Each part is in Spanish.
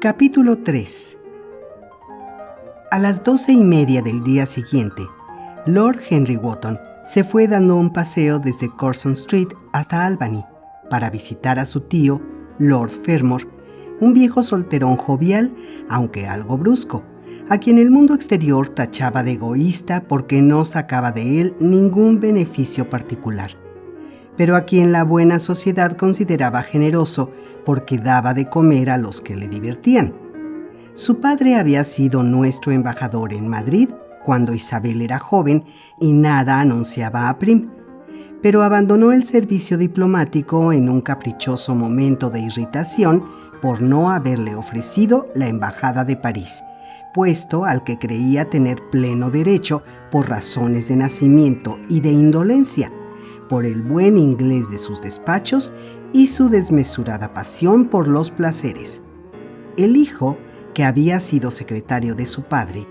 Capítulo 3. A las 12:30 del día siguiente, Lord Henry Wotton se fue dando un paseo desde Curzon Street hasta Albany para visitar a su tío, Lord Fermor, un viejo solterón jovial, aunque algo brusco, a quien el mundo exterior tachaba de egoísta porque no sacaba de él ningún beneficio particular, pero a quien la buena sociedad consideraba generoso porque daba de comer a los que le divertían. Su padre había sido nuestro embajador en Madrid cuando Isabel era joven y nada anunciaba a Prim, pero abandonó el servicio diplomático en un caprichoso momento de irritación por no haberle ofrecido la embajada de París, puesto al que creía tener pleno derecho por razones de nacimiento y de indolencia, por el buen inglés de sus despachos y su desmesurada pasión por los placeres. El hijo, que había sido secretario de su padre,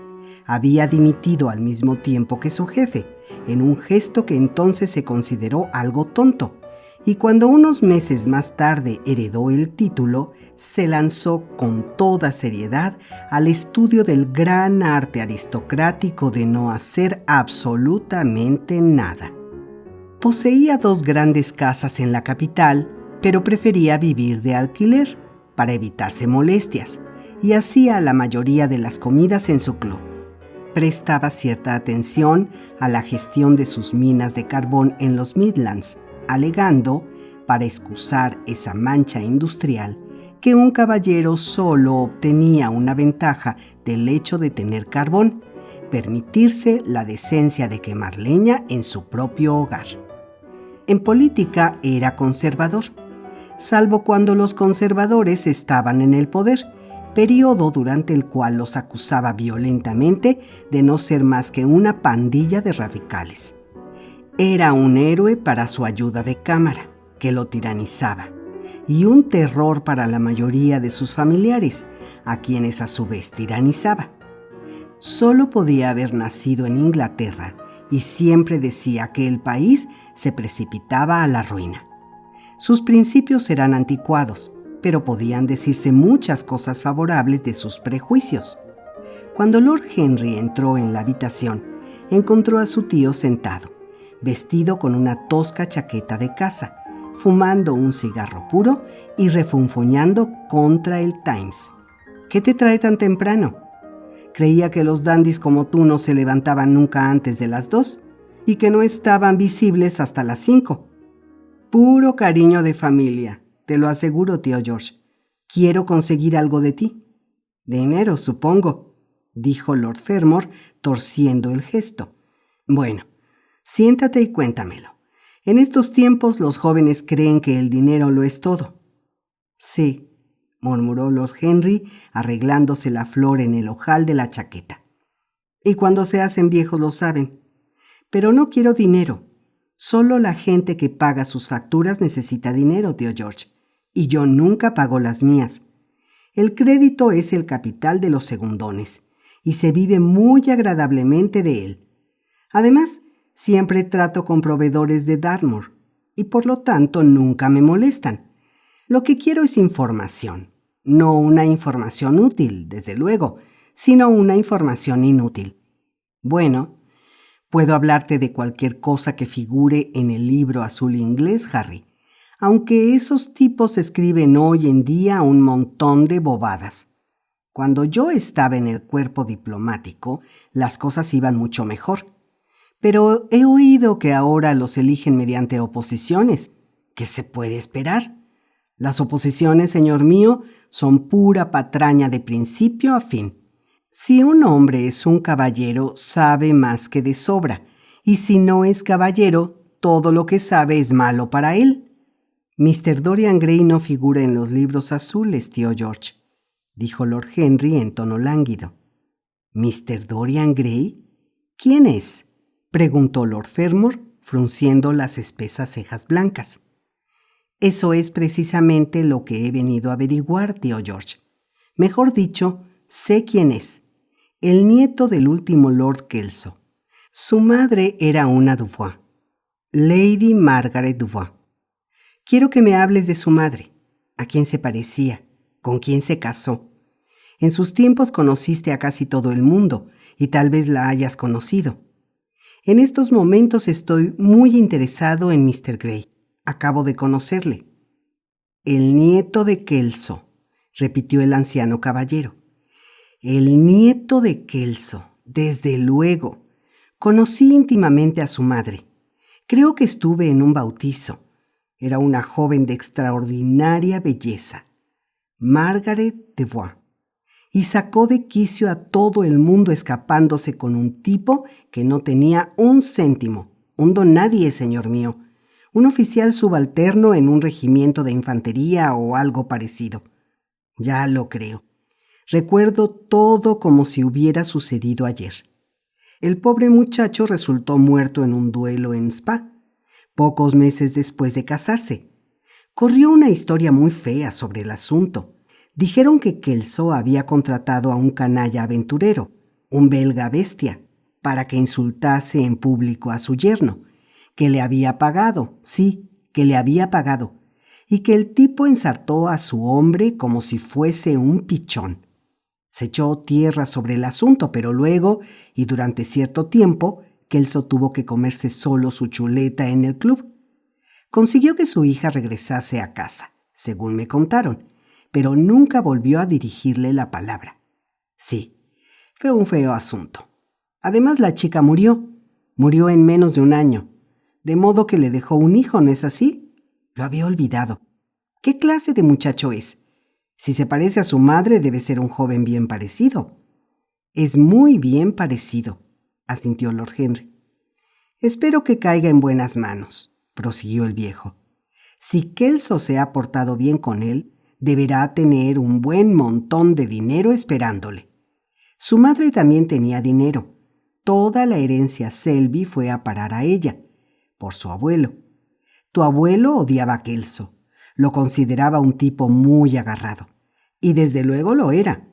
había dimitido al mismo tiempo que su jefe, en un gesto que entonces se consideró algo tonto, y cuando unos meses más tarde heredó el título, se lanzó con toda seriedad al estudio del gran arte aristocrático de no hacer absolutamente nada. Poseía 2 grandes casas en la capital, pero prefería vivir de alquiler para evitarse molestias, y hacía la mayoría de las comidas en su club. Prestaba cierta atención a la gestión de sus minas de carbón en los Midlands, alegando, para excusar esa mancha industrial, que un caballero solo obtenía una ventaja del hecho de tener carbón: permitirse la decencia de quemar leña en su propio hogar. En política era conservador, salvo cuando los conservadores estaban en el poder, periodo durante el cual los acusaba violentamente de no ser más que una pandilla de radicales. Era un héroe para su ayuda de cámara, que lo tiranizaba, y un terror para la mayoría de sus familiares, a quienes a su vez tiranizaba. Solo podía haber nacido en Inglaterra y siempre decía que el país se precipitaba a la ruina. Sus principios eran anticuados, pero podían decirse muchas cosas favorables de sus prejuicios. Cuando Lord Henry entró en la habitación, encontró a su tío sentado, vestido con una tosca chaqueta de casa, fumando un cigarro puro y refunfuñando contra el Times. ¿Qué te trae tan temprano? Creía que los dandis como tú no se levantaban nunca antes de las 2 y que no estaban visibles hasta las 5. Puro cariño de familia, te lo aseguro, tío George. Quiero conseguir algo de ti. Dinero, supongo, dijo Lord Fermor, torciendo el gesto. Bueno, siéntate y cuéntamelo. En estos tiempos los jóvenes creen que el dinero lo es todo. Sí, murmuró Lord Henry, arreglándose la flor en el ojal de la chaqueta. Y cuando se hacen viejos lo saben. Pero no quiero dinero. Solo la gente que paga sus facturas necesita dinero, tío George. Y yo nunca pago las mías. El crédito es el capital de los segundones, y se vive muy agradablemente de él. Además, siempre trato con proveedores de Dartmoor, y por lo tanto nunca me molestan. Lo que quiero es información. No una información útil, desde luego, sino una información inútil. Bueno, puedo hablarte de cualquier cosa que figure en el libro azul inglés, Harry, aunque esos tipos escriben hoy en día un montón de bobadas. Cuando yo estaba en el cuerpo diplomático, las cosas iban mucho mejor. Pero he oído que ahora los eligen mediante oposiciones. ¿Qué se puede esperar? Las oposiciones, señor mío, son pura patraña de principio a fin. Si un hombre es un caballero, sabe más que de sobra, y si no es caballero, todo lo que sabe es malo para él. Mr. Dorian Gray no figura en los libros azules, tío George, dijo Lord Henry en tono lánguido. ¿Mr. Dorian Gray? ¿Quién es?, preguntó Lord Fermor, frunciendo las espesas cejas blancas. Eso es precisamente lo que he venido a averiguar, tío George. Mejor dicho, sé quién es. El nieto del último Lord Kelso. Su madre era una Dubois, Lady Margaret Dubois. Quiero que me hables de su madre, a quién se parecía, con quién se casó, En sus tiempos conociste a casi todo el mundo y tal vez la hayas conocido. En estos momentos estoy muy interesado en Mr. Grey. Acabo de conocerle. El nieto de Kelso, repitió el anciano caballero. El nieto de Kelso, desde luego. Conocí íntimamente a su madre. Creo que estuve en un bautizo. Era una joven de extraordinaria belleza, Margaret de Bois, y sacó de quicio a todo el mundo escapándose con un tipo que no tenía un céntimo, un donadie, señor mío, un oficial subalterno en un regimiento de infantería o algo parecido. Ya lo creo. Recuerdo todo como si hubiera sucedido ayer. El pobre muchacho resultó muerto en un duelo en Spa, pocos meses después de casarse. Corrió una historia muy fea sobre el asunto. Dijeron que Kelso había contratado a un canalla aventurero, un belga bestia, para que insultase en público a su yerno, que le había pagado, sí, que le había pagado, y que el tipo ensartó a su hombre como si fuese un pichón. Se echó tierra sobre el asunto, pero luego, y durante cierto tiempo, Kelso tuvo que comerse solo su chuleta en el club. Consiguió que su hija regresase a casa, según me contaron, pero nunca volvió a dirigirle la palabra. Sí, fue un feo asunto. Además, la chica murió. Murió en menos de un año. De modo que le dejó un hijo, ¿no es así? Lo había olvidado. ¿Qué clase de muchacho es? Si se parece a su madre, debe ser un joven bien parecido. Es muy bien parecido, asintió Lord Henry. Espero que caiga en buenas manos, prosiguió el viejo. Si Kelso se ha portado bien con él, deberá tener un buen montón de dinero esperándole. Su madre también tenía dinero. Toda la herencia Selby fue a parar a ella, por su abuelo. Tu abuelo odiaba a Kelso. Lo consideraba un tipo muy agarrado. Y desde luego lo era.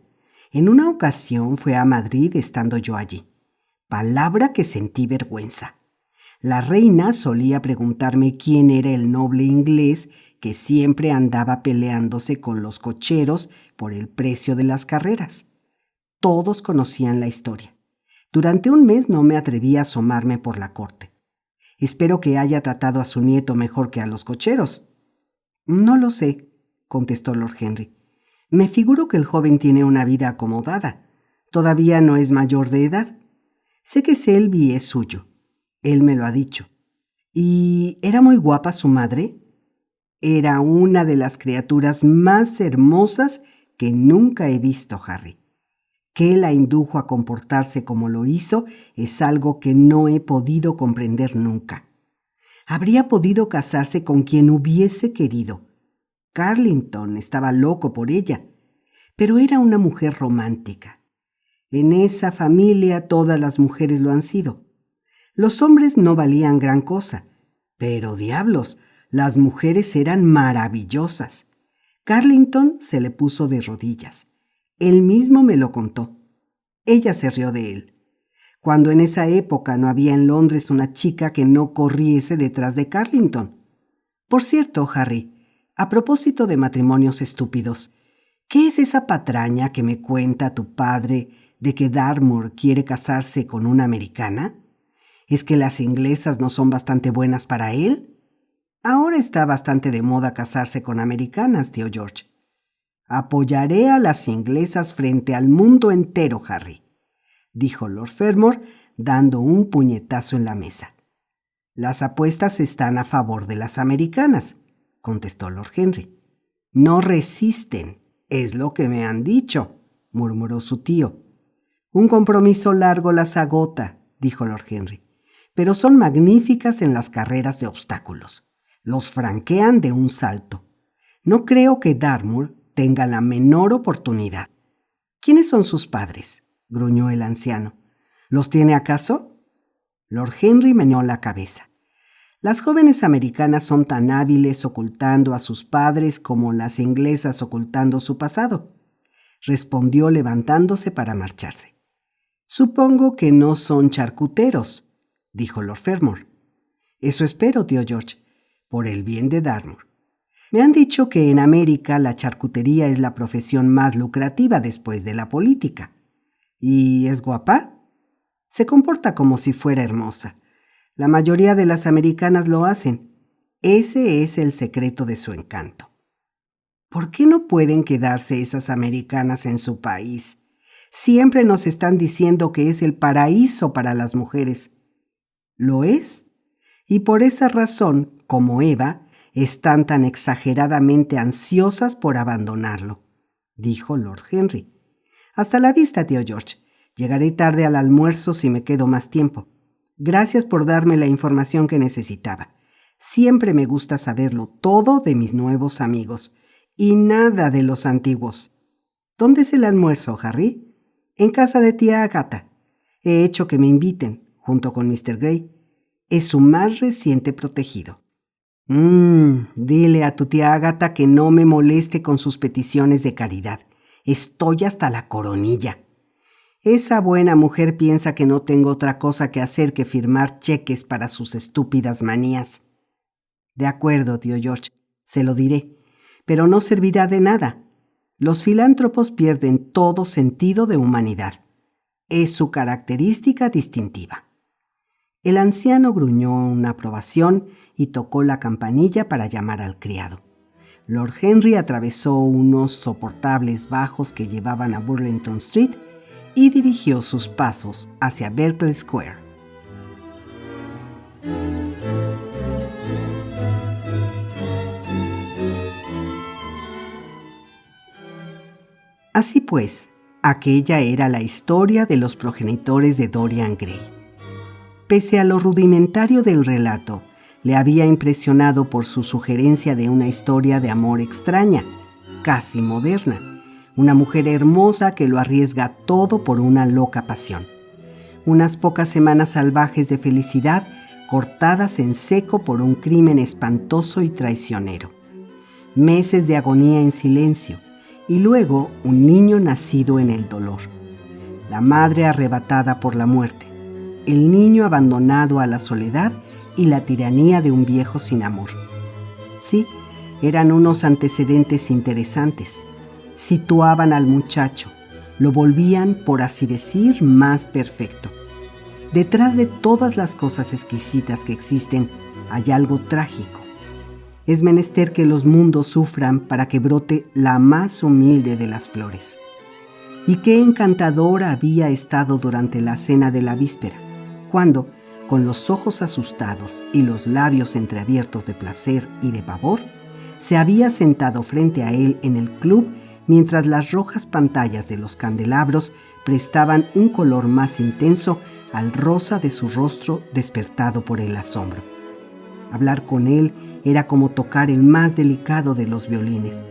En una ocasión fue a Madrid estando yo allí. Palabra que sentí vergüenza. La reina solía preguntarme quién era el noble inglés que siempre andaba peleándose con los cocheros por el precio de las carreras. Todos conocían la historia. Durante un mes no me atreví a asomarme por la corte. Espero que haya tratado a su nieto mejor que a los cocheros. No lo sé, contestó Lord Henry. Me figuro que el joven tiene una vida acomodada. Todavía no es mayor de edad. Sé que Selby es suyo. Él me lo ha dicho. ¿Y era muy guapa su madre? Era una de las criaturas más hermosas que nunca he visto, Harry. ¿Qué la indujo a comportarse como lo hizo? Es algo que no he podido comprender nunca. Habría podido casarse con quien hubiese querido. Carlington estaba loco por ella, pero era una mujer romántica. En esa familia todas las mujeres lo han sido. Los hombres no valían gran cosa, pero diablos, las mujeres eran maravillosas. Carlington se le puso de rodillas. Él mismo me lo contó. Ella se rió de él. Cuando en esa época no había en Londres una chica que no corriese detrás de Carlington. Por cierto, Harry, a propósito de matrimonios estúpidos, ¿qué es esa patraña que me cuenta tu padre de que Dartmoor quiere casarse con una americana? ¿Es que las inglesas no son bastante buenas para él? Ahora está bastante de moda casarse con americanas, tío George. Apoyaré a las inglesas frente al mundo entero, Harry, dijo Lord Fermor, dando un puñetazo en la mesa. Las apuestas están a favor de las americanas, contestó Lord Henry. No resisten, es lo que me han dicho, murmuró su tío. Un compromiso largo las agota, dijo Lord Henry, pero son magníficas en las carreras de obstáculos. Los franquean de un salto. No creo que Dartmoor tenga la menor oportunidad. ¿Quiénes son sus padres?, gruñó el anciano. ¿Los tiene acaso? Lord Henry meneó la cabeza. Las jóvenes americanas son tan hábiles ocultando a sus padres como las inglesas ocultando su pasado, respondió levantándose para marcharse. Supongo que no son charcuteros, dijo Lord Fermor. Eso espero, tío George, por el bien de Dartmoor. Me han dicho que en América la charcutería es la profesión más lucrativa después de la política. ¿Y es guapa? Se comporta como si fuera hermosa. La mayoría de las americanas lo hacen. Ese es el secreto de su encanto. ¿Por qué no pueden quedarse esas americanas en su país? Siempre nos están diciendo que es el paraíso para las mujeres. ¿Lo es? Y por esa razón, como Eva, están tan exageradamente ansiosas por abandonarlo, dijo Lord Henry. Hasta la vista, tío George. Llegaré tarde al almuerzo si me quedo más tiempo. Gracias por darme la información que necesitaba. Siempre me gusta saberlo todo de mis nuevos amigos y nada de los antiguos. ¿Dónde es el almuerzo, Harry? En casa de tía Agatha. He hecho que me inviten, junto con Mr. Gray. Es su más reciente protegido. Dile a tu tía Agatha que no me moleste con sus peticiones de caridad. Estoy hasta la coronilla. Esa buena mujer piensa que no tengo otra cosa que hacer que firmar cheques para sus estúpidas manías. De acuerdo, tío George, se lo diré, pero no servirá de nada. Los filántropos pierden todo sentido de humanidad. Es su característica distintiva. El anciano gruñó una aprobación y tocó la campanilla para llamar al criado. Lord Henry atravesó unos soportables bajos que llevaban a Burlington Street y dirigió sus pasos hacia Berkeley Square. Así pues, aquella era la historia de los progenitores de Dorian Gray. Pese a lo rudimentario del relato, le había impresionado por su sugerencia de una historia de amor extraña, casi moderna. Una mujer hermosa que lo arriesga todo por una loca pasión. Unas pocas semanas salvajes de felicidad cortadas en seco por un crimen espantoso y traicionero. Meses de agonía en silencio y luego un niño nacido en el dolor. La madre arrebatada por la muerte. El niño abandonado a la soledad y la tiranía de un viejo sin amor. Sí, eran unos antecedentes interesantes. Situaban al muchacho, lo volvían, por así decir, más perfecto. Detrás de todas las cosas exquisitas que existen, hay algo trágico. Es menester que los mundos sufran para que brote la más humilde de las flores. Y qué encantadora había estado durante la cena de la víspera, cuando, con los ojos asustados y los labios entreabiertos de placer y de pavor, se había sentado frente a él en el club mientras las rojas pantallas de los candelabros prestaban un color más intenso al rosa de su rostro despertado por el asombro. Hablar con él era como tocar el más delicado de los violines.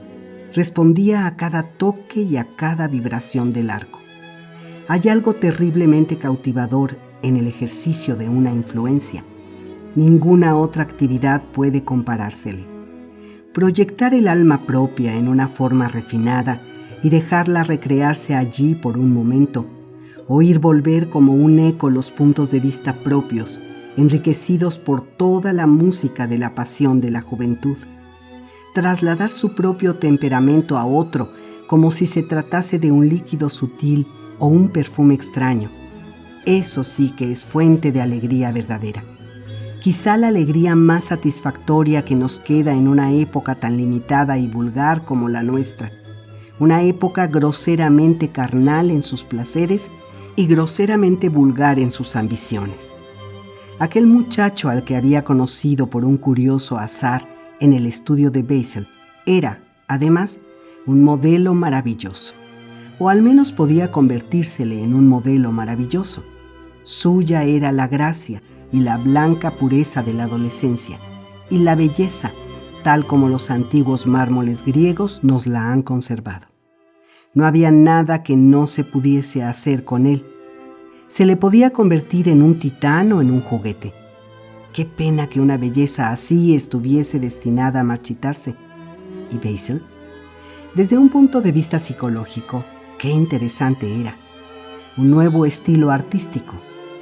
Respondía a cada toque y a cada vibración del arco. Hay algo terriblemente cautivador en el ejercicio de una influencia. Ninguna otra actividad puede comparársele. Proyectar el alma propia en una forma refinada y dejarla recrearse allí por un momento, oír volver como un eco los puntos de vista propios, enriquecidos por toda la música de la pasión de la juventud, trasladar su propio temperamento a otro como si se tratase de un líquido sutil o un perfume extraño. Eso sí que es fuente de alegría verdadera. Quizá la alegría más satisfactoria que nos queda en una época tan limitada y vulgar como la nuestra. Una época groseramente carnal en sus placeres y groseramente vulgar en sus ambiciones. Aquel muchacho al que había conocido por un curioso azar en el estudio de Basil era, además, un modelo maravilloso. O al menos podía convertírsele en un modelo maravilloso. Suya era la gracia y la blanca pureza de la adolescencia, y la belleza, tal como los antiguos mármoles griegos nos la han conservado. No había nada que no se pudiese hacer con él. Se le podía convertir en un titán o en un juguete. Qué pena que una belleza así estuviese destinada a marchitarse. ¿Y Basil? Desde un punto de vista psicológico, qué interesante era. Un nuevo estilo artístico,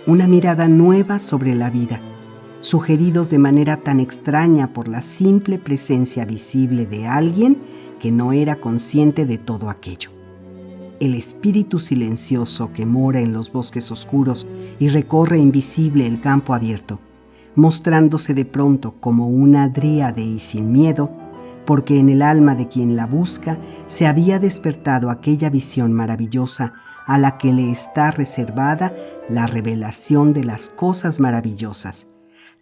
una mirada nueva sobre la vida, sugeridos de manera tan extraña por la simple presencia visible de alguien que no era consciente de todo aquello. El espíritu silencioso que mora en los bosques oscuros y recorre invisible el campo abierto, mostrándose de pronto como una dríade y sin miedo, porque en el alma de quien la busca se había despertado aquella visión maravillosa a la que le está reservada la revelación de las cosas maravillosas.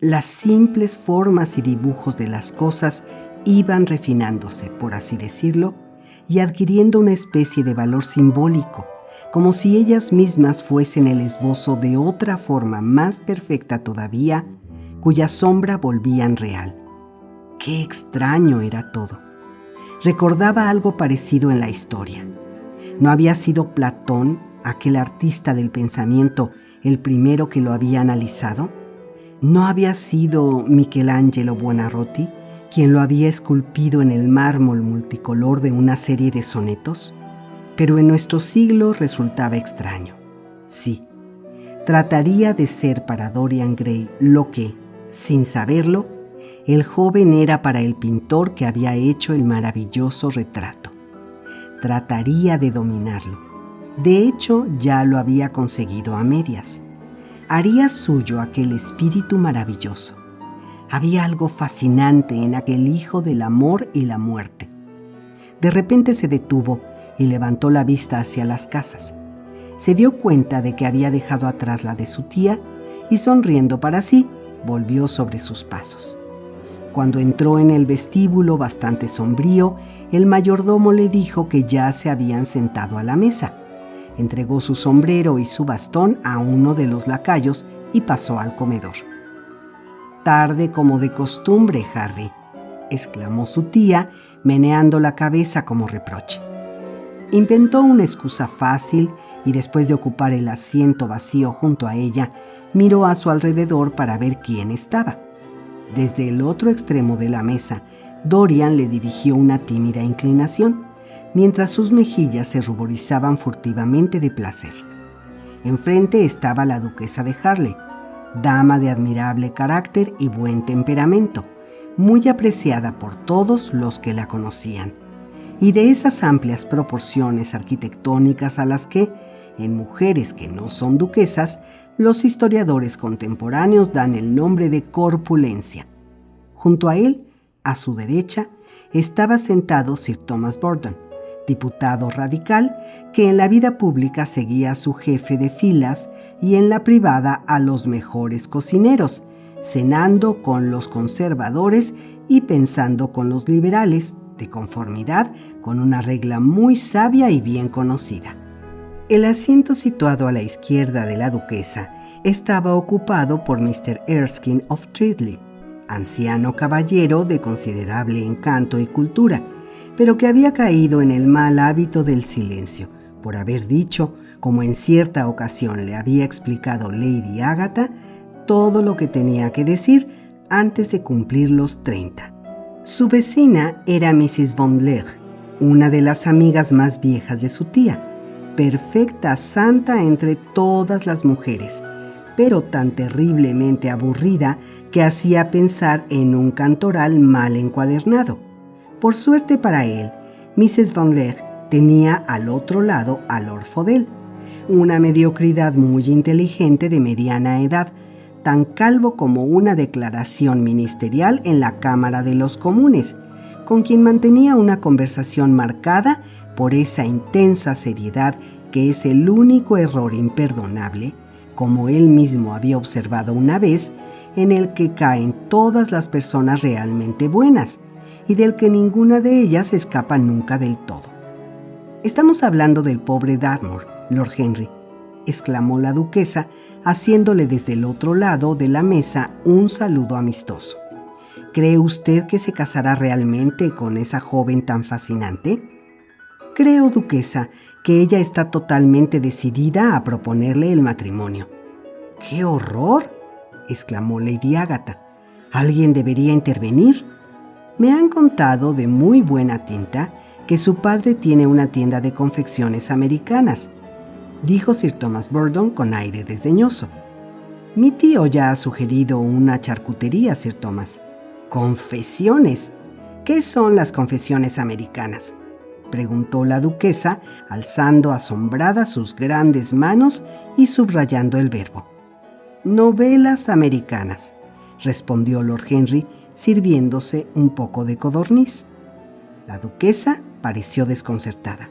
Las simples formas y dibujos de las cosas iban refinándose, por así decirlo, y adquiriendo una especie de valor simbólico, como si ellas mismas fuesen el esbozo de otra forma más perfecta todavía, cuya sombra volvían real. ¡Qué extraño era todo! Recordaba algo parecido en la historia. ¿No había sido Platón, aquel artista del pensamiento, el primero que lo había analizado? ¿No había sido Michelangelo Buonarroti quien lo había esculpido en el mármol multicolor de una serie de sonetos? Pero en nuestro siglo resultaba extraño. Sí, trataría de ser para Dorian Gray lo que, sin saberlo, el joven era para el pintor que había hecho el maravilloso retrato. Trataría de dominarlo. De hecho, ya lo había conseguido a medias. Haría suyo aquel espíritu maravilloso. Había algo fascinante en aquel hijo del amor y la muerte. De repente se detuvo y levantó la vista hacia las casas. Se dio cuenta de que había dejado atrás la de su tía y, sonriendo para sí, volvió sobre sus pasos. Cuando entró en el vestíbulo bastante sombrío, el mayordomo le dijo que ya se habían sentado a la mesa. Entregó su sombrero y su bastón a uno de los lacayos y pasó al comedor. «Tarde como de costumbre, Harry», exclamó su tía, meneando la cabeza como reproche. Inventó una excusa fácil y, después de ocupar el asiento vacío junto a ella, miró a su alrededor para ver quién estaba. Desde el otro extremo de la mesa, Dorian le dirigió una tímida inclinación, mientras sus mejillas se ruborizaban furtivamente de placer. Enfrente estaba la duquesa de Harley, dama de admirable carácter y buen temperamento, muy apreciada por todos los que la conocían, y de esas amplias proporciones arquitectónicas a las que, en mujeres que no son duquesas, los historiadores contemporáneos dan el nombre de corpulencia. Junto a él, a su derecha, estaba sentado Sir Thomas Burdon, diputado radical que en la vida pública seguía a su jefe de filas y en la privada a los mejores cocineros, cenando con los conservadores y pensando con los liberales, de conformidad con una regla muy sabia y bien conocida. El asiento situado a la izquierda de la duquesa estaba ocupado por Mr. Erskine of Treadley, anciano caballero de considerable encanto y cultura, pero que había caído en el mal hábito del silencio, por haber dicho, como en cierta ocasión le había explicado Lady Agatha, todo lo que tenía que decir antes de cumplir los 30. Su vecina era Mrs. Von Leigh, una de las amigas más viejas de su tía, perfecta santa entre todas las mujeres, pero tan terriblemente aburrida que hacía pensar en un cantoral mal encuadernado. Por suerte para él, Mrs. Von Leigh tenía al otro lado a Lord Fodel, una mediocridad muy inteligente de mediana edad, tan calvo como una declaración ministerial en la Cámara de los Comunes, con quien mantenía una conversación marcada por esa intensa seriedad que es el único error imperdonable, como él mismo había observado una vez, en el que caen todas las personas realmente buenas y del que ninguna de ellas escapa nunca del todo. «Estamos hablando del pobre Dartmoor, Lord Henry», exclamó la duquesa, haciéndole desde el otro lado de la mesa un saludo amistoso. «¿Cree usted que se casará realmente con esa joven tan fascinante?» «Creo, duquesa, que ella está totalmente decidida a proponerle el matrimonio». «¡Qué horror!», exclamó Lady Agatha. «Alguien debería intervenir. Me han contado de muy buena tinta que su padre tiene una tienda de confecciones americanas», dijo Sir Thomas Burdon con aire desdeñoso. Mi tío ya ha sugerido una charcutería, Sir Thomas. ¿Confesiones? ¿Qué son las confesiones americanas?, preguntó la duquesa, alzando asombrada sus grandes manos y subrayando el verbo. Novelas americanas, respondió Lord Henry, sirviéndose un poco de codorniz. La duquesa pareció desconcertada.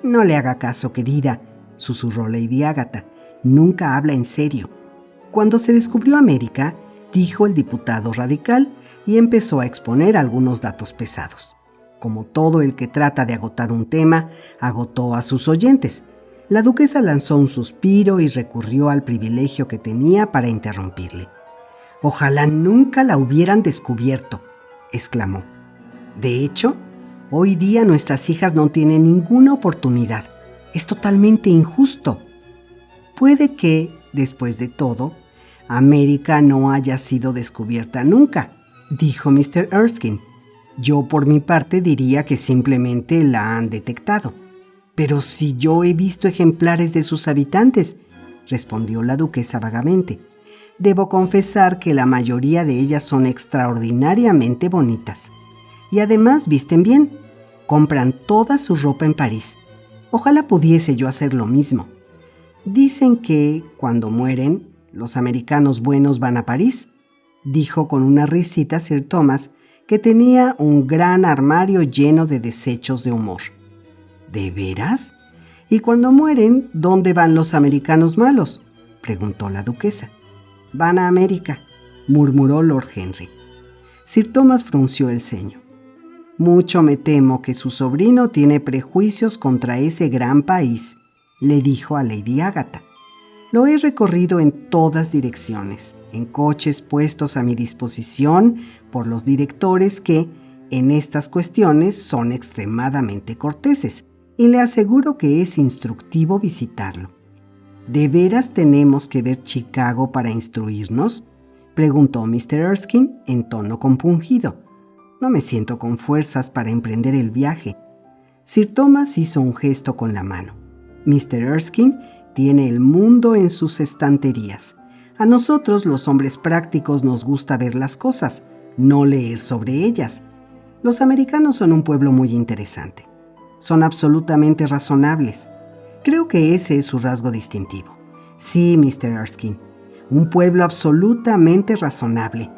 No le haga caso, querida, susurró Lady Agatha. Nunca habla en serio. Cuando se descubrió América, dijo el diputado radical y empezó a exponer algunos datos pesados. Como todo el que trata de agotar un tema, agotó a sus oyentes. La duquesa lanzó un suspiro y recurrió al privilegio que tenía para interrumpirle. «Ojalá nunca la hubieran descubierto», exclamó. «De hecho, hoy día nuestras hijas no tienen ninguna oportunidad. Es totalmente injusto. Puede que, después de todo, América no haya sido descubierta nunca», dijo Mr. Erskine. «Yo por mi parte diría que simplemente la han detectado». «Pero si yo he visto ejemplares de sus habitantes», respondió la duquesa vagamente. «Debo confesar que la mayoría de ellas son extraordinariamente bonitas. Y además visten bien. Compran toda su ropa en París. Ojalá pudiese yo hacer lo mismo. Dicen que, cuando mueren, los americanos buenos van a París», dijo con una risita Sir Thomas, que tenía un gran armario lleno de desechos de humor. «¿De veras? ¿Y cuando mueren, dónde van los americanos malos?», preguntó la duquesa. «Van a América», murmuró Lord Henry. Sir Thomas frunció el ceño. «Mucho me temo que su sobrino tiene prejuicios contra ese gran país», le dijo a Lady Agatha. «Lo he recorrido en todas direcciones, en coches puestos a mi disposición por los directores que, en estas cuestiones, son extremadamente corteses, y le aseguro que es instructivo visitarlo». «¿De veras tenemos que ver Chicago para instruirnos?», preguntó Mr. Erskine en tono compungido. «No me siento con fuerzas para emprender el viaje». Sir Thomas hizo un gesto con la mano. «Mr. Erskine tiene el mundo en sus estanterías. A nosotros, los hombres prácticos, nos gusta ver las cosas, no leer sobre ellas. Los americanos son un pueblo muy interesante. Son absolutamente razonables. Creo que ese es su rasgo distintivo. Sí, Mr. Erskine, un pueblo absolutamente razonable.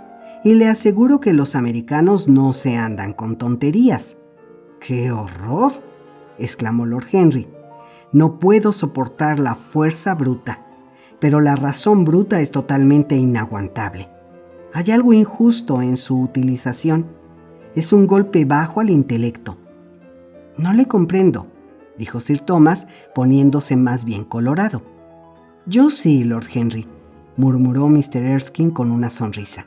Y le aseguro que los americanos no se andan con tonterías». «¡Qué horror!», exclamó Lord Henry. «No puedo soportar la fuerza bruta, pero la razón bruta es totalmente inaguantable. Hay algo injusto en su utilización. Es un golpe bajo al intelecto». «No le comprendo», dijo Sir Thomas, poniéndose más bien colorado. «Yo sí, Lord Henry», murmuró Mr. Erskine con una sonrisa.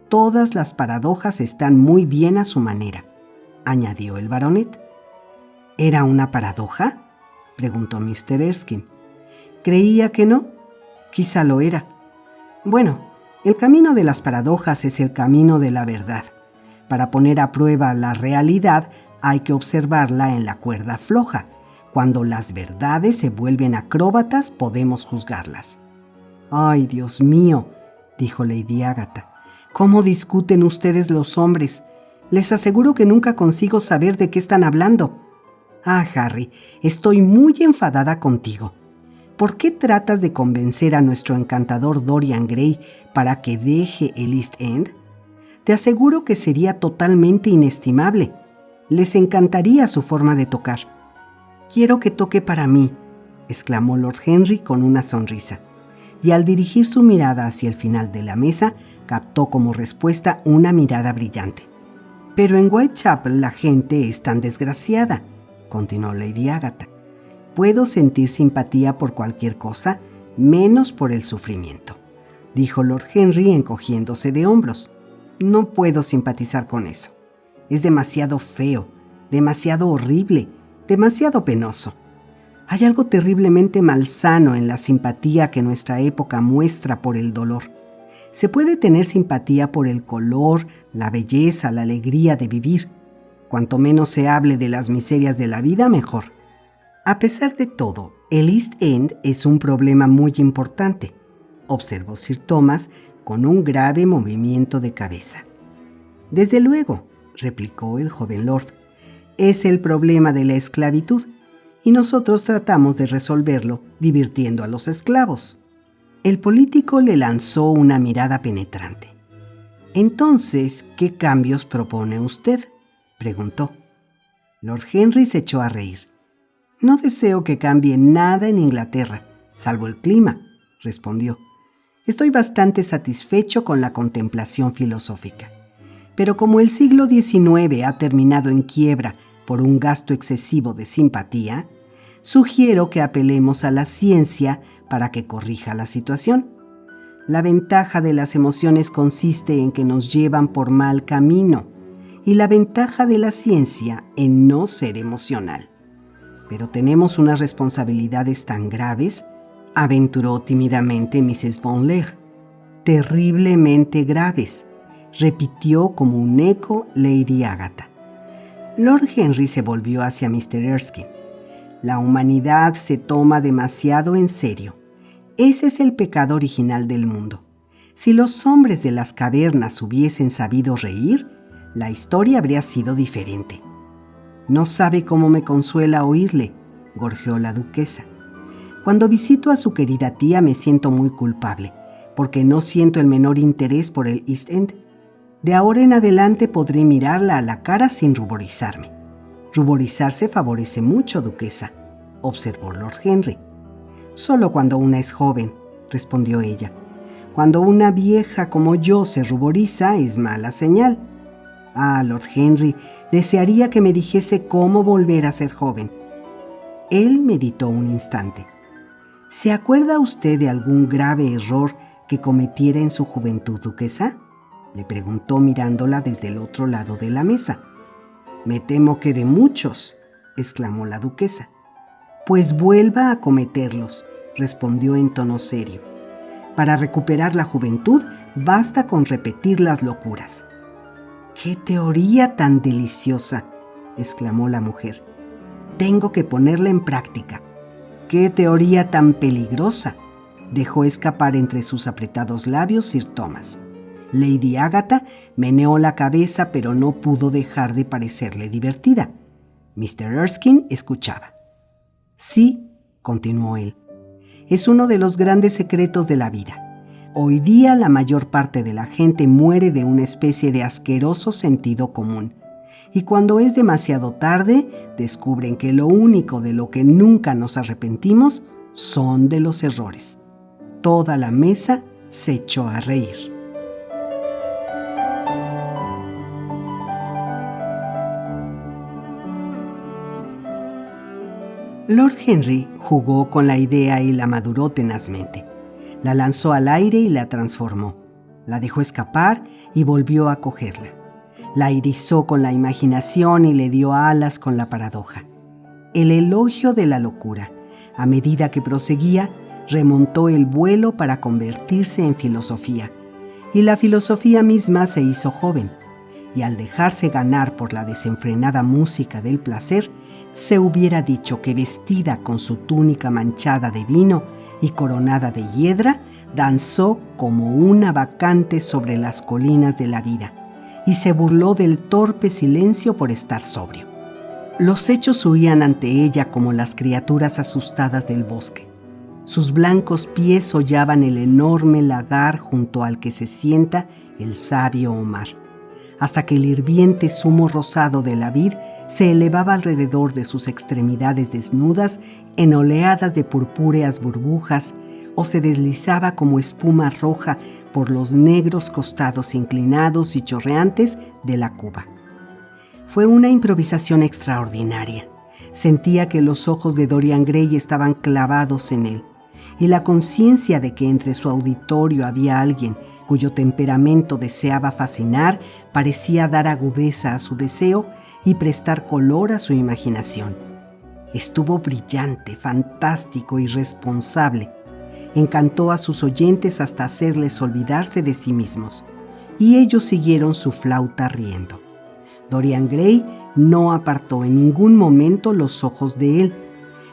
«Todas las paradojas están muy bien a su manera», añadió el baronet. «¿Era una paradoja?», preguntó Mr. Erskine. «Creía que no. Quizá lo era. Bueno, el camino de las paradojas es el camino de la verdad. Para poner a prueba la realidad hay que observarla en la cuerda floja. Cuando las verdades se vuelven acróbatas, podemos juzgarlas». «Ay, Dios mío», dijo Lady Agatha, «¿cómo discuten ustedes los hombres? Les aseguro que nunca consigo saber de qué están hablando. Ah, Harry, estoy muy enfadada contigo. ¿Por qué tratas de convencer a nuestro encantador Dorian Gray para que deje el East End? Te aseguro que sería totalmente inestimable. Les encantaría su forma de tocar». «Quiero que toque para mí», exclamó Lord Henry con una sonrisa, y al dirigir su mirada hacia el final de la mesa, captó como respuesta una mirada brillante. «Pero en Whitechapel la gente es tan desgraciada», continuó Lady Agatha. «Puedo sentir simpatía por cualquier cosa, menos por el sufrimiento», dijo Lord Henry encogiéndose de hombros. «No puedo simpatizar con eso. Es demasiado feo, demasiado horrible, demasiado penoso. Hay algo terriblemente malsano en la simpatía que nuestra época muestra por el dolor. Se puede tener simpatía por el color, la belleza, la alegría de vivir. Cuanto menos se hable de las miserias de la vida, mejor. A pesar de todo, el East End es un problema muy importante. observó Sir Thomas con un grave movimiento de cabeza. «Desde luego», replicó el joven lord, «es el problema de la esclavitud, y nosotros tratamos de resolverlo divirtiendo a los esclavos». El político le lanzó una mirada penetrante. «Entonces, ¿qué cambios propone usted?», preguntó. Lord Henry se echó a reír. «No deseo que cambie nada en Inglaterra, salvo el clima», respondió. «Estoy bastante satisfecho con la contemplación filosófica. Pero como el siglo XIX ha terminado en quiebra por un gasto excesivo de simpatía, sugiero que apelemos a la ciencia para que corrija la situación. La ventaja de las emociones consiste en que nos llevan por mal camino, y la ventaja de la ciencia en no ser emocional. Pero tenemos unas responsabilidades tan graves», aventuró tímidamente Mrs. Von Leigh. «Terriblemente graves», repitió como un eco Lady Agatha. Lord Henry se volvió hacia Mr. Erskine. «La humanidad se toma demasiado en serio. Ese es el pecado original del mundo. Si los hombres de las cavernas hubiesen sabido reír, la historia habría sido diferente». «No sabe cómo me consuela oírle», gorjeó la duquesa. «Cuando visito a su querida tía me siento muy culpable, porque no siento el menor interés por el East End. De ahora en adelante podré mirarla a la cara sin ruborizarme». «Ruborizarse favorece mucho, duquesa», observó Lord Henry. «Solo cuando una es joven», respondió ella. «Cuando una vieja como yo se ruboriza es mala señal. Ah, Lord Henry, desearía que me dijese cómo volver a ser joven». Él meditó un instante. «¿Se acuerda usted de algún grave error que cometiera en su juventud, duquesa?», le preguntó mirándola desde el otro lado de la mesa. «Me temo que de muchos», exclamó la duquesa. «Pues vuelva a cometerlos», respondió en tono serio. «Para recuperar la juventud basta con repetir las locuras». «¡Qué teoría tan deliciosa!», exclamó la mujer. «Tengo que ponerla en práctica». «¡Qué teoría tan peligrosa!», dejó escapar entre sus apretados labios Sir Thomas. Lady Agatha meneó la cabeza, pero no pudo dejar de parecerle divertida. Mr. Erskine escuchaba. «Sí», continuó él, «es uno de los grandes secretos de la vida. Hoy día la mayor parte de la gente muere de una especie de asqueroso sentido común. Y cuando es demasiado tarde, descubren que lo único de lo que nunca nos arrepentimos son de los errores». Toda la mesa se echó a reír. Lord Henry jugó con la idea y la maduró tenazmente. La lanzó al aire y la transformó. La dejó escapar y volvió a cogerla. La irizó con la imaginación y le dio alas con la paradoja. El elogio de la locura, a medida que proseguía, remontó el vuelo para convertirse en filosofía. Y la filosofía misma se hizo joven. Y al dejarse ganar por la desenfrenada música del placer, se hubiera dicho que vestida con su túnica manchada de vino y coronada de hiedra, danzó como una bacante sobre las colinas de la vida, y se burló del torpe silencio por estar sobrio. Los hechos huían ante ella como las criaturas asustadas del bosque. Sus blancos pies hollaban el enorme lagar junto al que se sienta el sabio Omar, hasta que el hirviente zumo rosado de la vid se elevaba alrededor de sus extremidades desnudas en oleadas de purpúreas burbujas o se deslizaba como espuma roja por los negros costados inclinados y chorreantes de la cuba. Fue una improvisación extraordinaria. Sentía que los ojos de Dorian Gray estaban clavados en él, y la conciencia de que entre su auditorio había alguien cuyo temperamento deseaba fascinar parecía dar agudeza a su deseo y prestar color a su imaginación. Estuvo brillante, fantástico y responsable. Encantó a sus oyentes hasta hacerles olvidarse de sí mismos, y ellos siguieron su flauta riendo. Dorian Gray no apartó en ningún momento los ojos de él.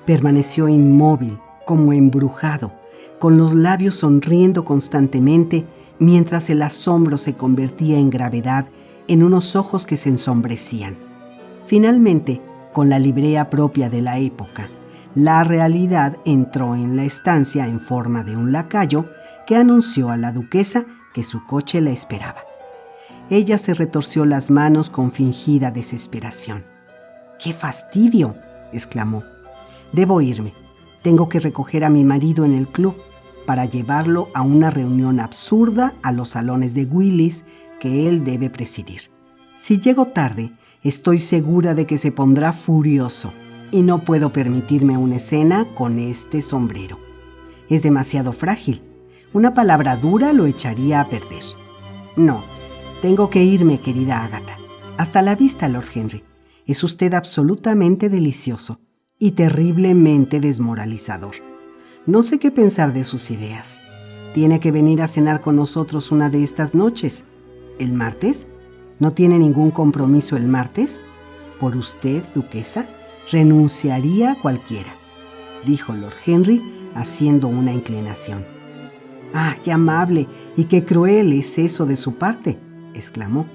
Permaneció inmóvil, como embrujado, con los labios sonriendo constantemente mientras el asombro se convertía en gravedad en unos ojos que se ensombrecían. Finalmente, con la librea propia de la época, la realidad entró en la estancia en forma de un lacayo que anunció a la duquesa que su coche la esperaba. Ella se retorció las manos con fingida desesperación. ¡Qué fastidio!, exclamó. «Debo irme. Tengo que recoger a mi marido en el club para llevarlo a una reunión absurda a los salones de Willis que él debe presidir. Si llego tarde, estoy segura de que se pondrá furioso y no puedo permitirme una escena con este sombrero. Es demasiado frágil. Una palabra dura lo echaría a perder. No, tengo que irme, querida Agatha. Hasta la vista, Lord Henry. Es usted absolutamente delicioso y terriblemente desmoralizador. No sé qué pensar de sus ideas. Tiene que venir a cenar con nosotros una de estas noches. ¿El martes? ¿No tiene ningún compromiso el martes? Por usted, duquesa, renunciaría a cualquiera», dijo Lord Henry, haciendo una inclinación. «Ah, qué amable y qué cruel es eso de su parte», exclamó.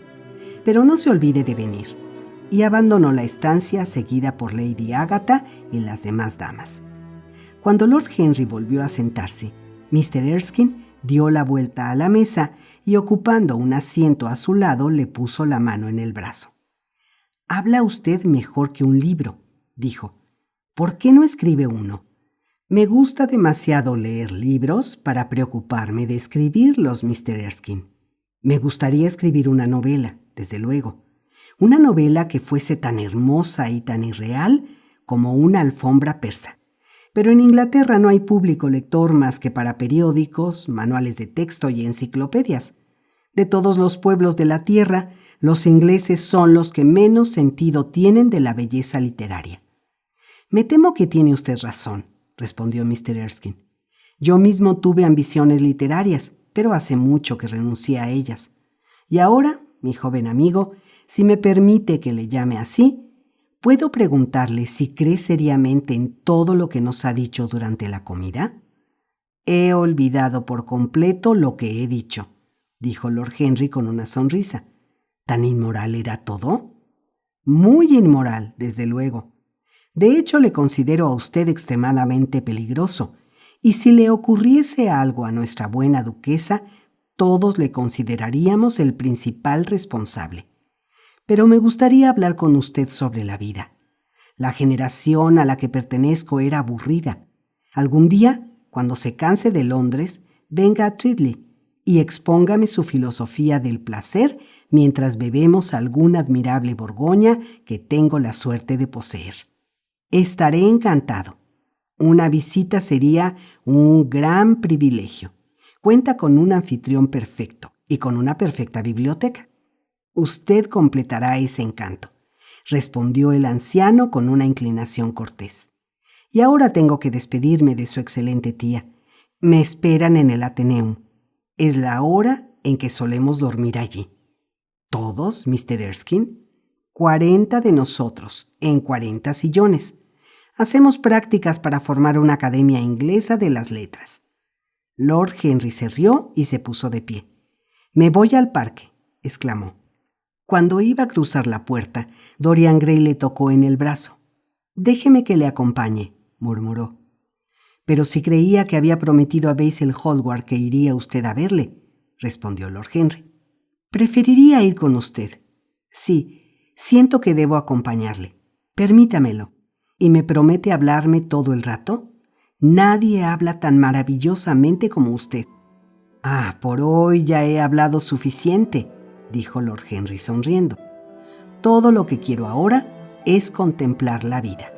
«Pero no se olvide de venir», y abandonó la estancia seguida por Lady Agatha y las demás damas. Cuando Lord Henry volvió a sentarse, Mr. Erskine dio la vuelta a la mesa y, ocupando un asiento a su lado, le puso la mano en el brazo. «Habla usted mejor que un libro», dijo. «¿Por qué no escribe uno? Me gusta demasiado leer libros para preocuparme de escribirlos, Mr. Erskine. Me gustaría escribir una novela, desde luego. Una novela que fuese tan hermosa y tan irreal como una alfombra persa. Pero en Inglaterra no hay público lector más que para periódicos, manuales de texto y enciclopedias. De todos los pueblos de la tierra, los ingleses son los que menos sentido tienen de la belleza literaria». «Me temo que tiene usted razón», respondió Mr. Erskine. «Yo mismo tuve ambiciones literarias, pero hace mucho que renuncié a ellas. Y ahora, mi joven amigo, si me permite que le llame así, ¿puedo preguntarle si cree seriamente en todo lo que nos ha dicho durante la comida?» «He olvidado por completo lo que he dicho», dijo Lord Henry con una sonrisa. «¿Tan inmoral era todo?» «Muy inmoral, desde luego. De hecho, le considero a usted extremadamente peligroso, y si le ocurriese algo a nuestra buena duquesa, todos le consideraríamos el principal responsable. Pero me gustaría hablar con usted sobre la vida. La generación a la que pertenezco era aburrida. Algún día, cuando se canse de Londres, venga a Treadley y expóngame su filosofía del placer mientras bebemos alguna admirable Borgoña que tengo la suerte de poseer. Estaré encantado. Una visita sería un gran privilegio. Cuenta con un anfitrión perfecto y con una perfecta biblioteca. Usted completará ese encanto», respondió el anciano con una inclinación cortés. «Y ahora tengo que despedirme de su excelente tía. Me esperan en el Athenaeum. Es la hora en que solemos dormir allí». «¿Todos, Mr. Erskine?» 40 de nosotros, en 40 sillones. Hacemos prácticas para formar una academia inglesa de las letras». Lord Henry se rió y se puso de pie. «Me voy al parque», exclamó. Cuando iba a cruzar la puerta, Dorian Gray le tocó en el brazo. «Déjeme que le acompañe», murmuró. «Pero si creía que había prometido a Basil Hallward que iría usted a verle», respondió Lord Henry. «Preferiría ir con usted. Sí, siento que debo acompañarle. Permítamelo. ¿Y me promete hablarme todo el rato? Nadie habla tan maravillosamente como usted». «Ah, por hoy ya he hablado suficiente», dijo Lord Henry sonriendo. «Todo lo que quiero ahora es contemplar la vida.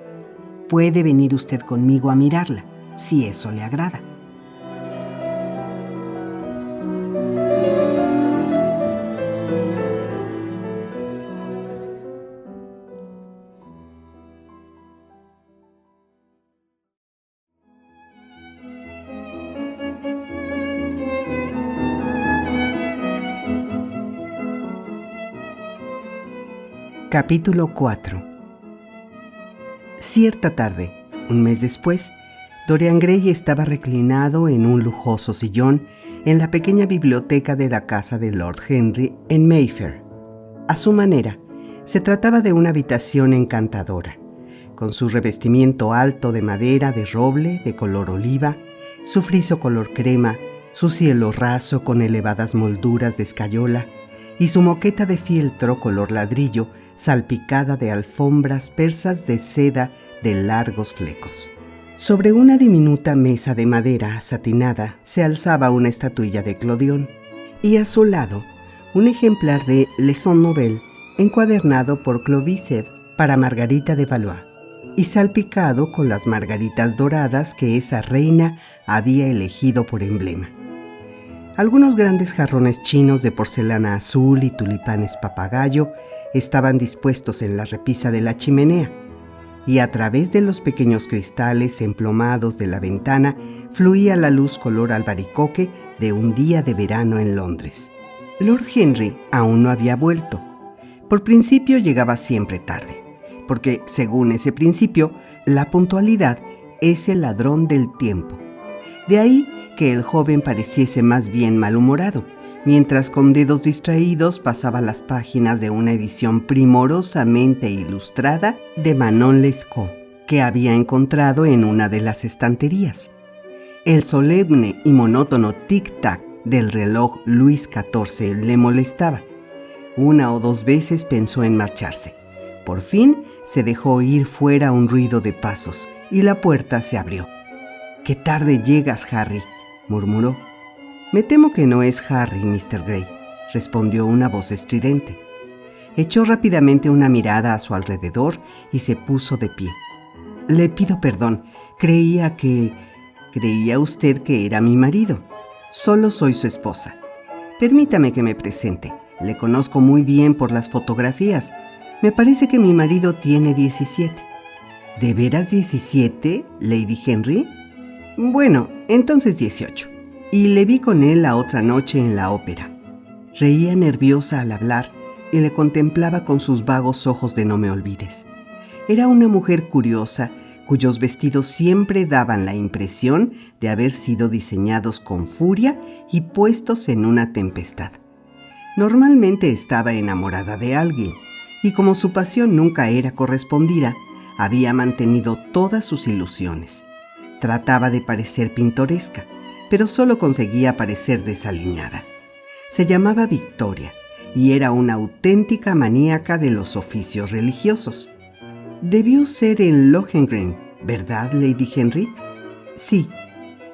Puede venir usted conmigo a mirarla, si eso le agrada». Capítulo 4. Cierta tarde, un mes después, Dorian Gray estaba reclinado en un lujoso sillón en la pequeña biblioteca de la casa de Lord Henry en Mayfair. A su manera, se trataba de una habitación encantadora, con su revestimiento alto de madera de roble de color oliva, su friso color crema, su cielo raso con elevadas molduras de escayola y su moqueta de fieltro color ladrillo salpicada de alfombras persas de seda de largos flecos. Sobre una diminuta mesa de madera satinada se alzaba una estatuilla de Clodion y a su lado un ejemplar de Leçons Nouvelles encuadernado por Clovised para Margarita de Valois y salpicado con las margaritas doradas que esa reina había elegido por emblema. Algunos grandes jarrones chinos de porcelana azul y tulipanes papagayo estaban dispuestos en la repisa de la chimenea, y a través de los pequeños cristales emplomados de la ventana fluía la luz color albaricoque de un día de verano en Londres. Lord Henry aún no había vuelto. Por principio llegaba siempre tarde, porque, según ese principio, la puntualidad es el ladrón del tiempo. De ahí que el joven pareciese más bien malhumorado, mientras con dedos distraídos pasaba las páginas de una edición primorosamente ilustrada de Manon Lescaut, que había encontrado en una de las estanterías. El solemne y monótono tic-tac del reloj Luis XIV le molestaba. Una o dos veces pensó en marcharse. Por fin se dejó oír fuera un ruido de pasos y la puerta se abrió. «¡Qué tarde llegas, Harry!», murmuró. «Me temo que no es Harry, Mr. Gray», respondió una voz estridente. Echó rápidamente una mirada a su alrededor y se puso de pie. «Le pido perdón. Creía usted que era mi marido. Solo soy su esposa. Permítame que me presente. Le conozco muy bien por las fotografías. Me parece que mi marido tiene 17. ¿De veras 17, Lady Henry? Bueno, entonces 18. Y le vi con él la otra noche en la ópera». Reía nerviosa al hablar y le contemplaba con sus vagos ojos de no me olvides. Era una mujer curiosa, cuyos vestidos siempre daban la impresión de haber sido diseñados con furia y puestos en una tempestad. Normalmente estaba enamorada de alguien, y como su pasión nunca era correspondida, había mantenido todas sus ilusiones. Trataba de parecer pintoresca, pero solo conseguía parecer desaliñada. Se llamaba Victoria y era una auténtica maníaca de los oficios religiosos. Debió ser en Lohengrin, ¿verdad, Lady Henry? Sí,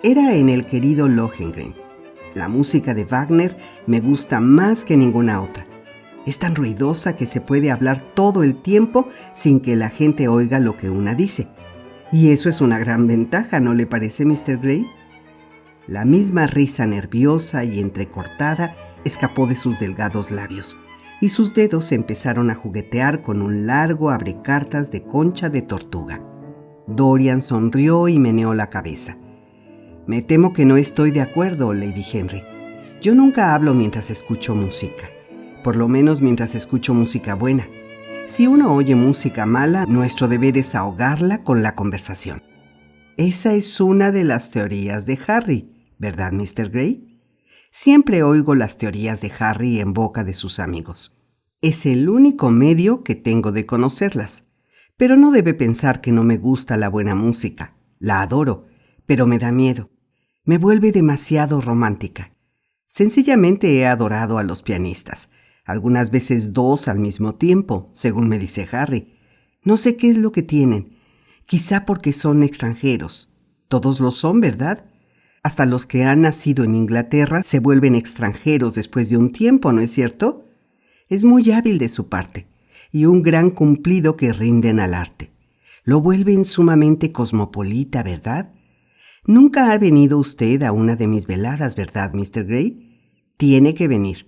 era en el querido Lohengrin. La música de Wagner me gusta más que ninguna otra. Es tan ruidosa que se puede hablar todo el tiempo sin que la gente oiga lo que una dice. Y eso es una gran ventaja, ¿no le parece, Mr. Gray? La misma risa nerviosa y entrecortada escapó de sus delgados labios, y sus dedos empezaron a juguetear con un largo abrecartas de concha de tortuga. Dorian sonrió y meneó la cabeza. «Me temo que no estoy de acuerdo, Lady Henry. Yo nunca hablo mientras escucho música, por lo menos mientras escucho música buena. Si uno oye música mala, nuestro deber es ahogarla con la conversación». Esa es una de las teorías de Harry, ¿verdad, Mr. Gray? Siempre oigo las teorías de Harry en boca de sus amigos. Es el único medio que tengo de conocerlas. Pero no debe pensar que no me gusta la buena música. La adoro, pero me da miedo. Me vuelve demasiado romántica. Sencillamente he adorado a los pianistas, algunas veces dos al mismo tiempo, según me dice Harry. No sé qué es lo que tienen. Quizá porque son extranjeros. Todos lo son, ¿verdad? Hasta los que han nacido en Inglaterra se vuelven extranjeros después de un tiempo, ¿no es cierto? Es muy hábil de su parte y un gran cumplido que rinden al arte. Lo vuelven sumamente cosmopolita, ¿verdad? Nunca ha venido usted a una de mis veladas, ¿verdad, Mr. Gray? Tiene que venir.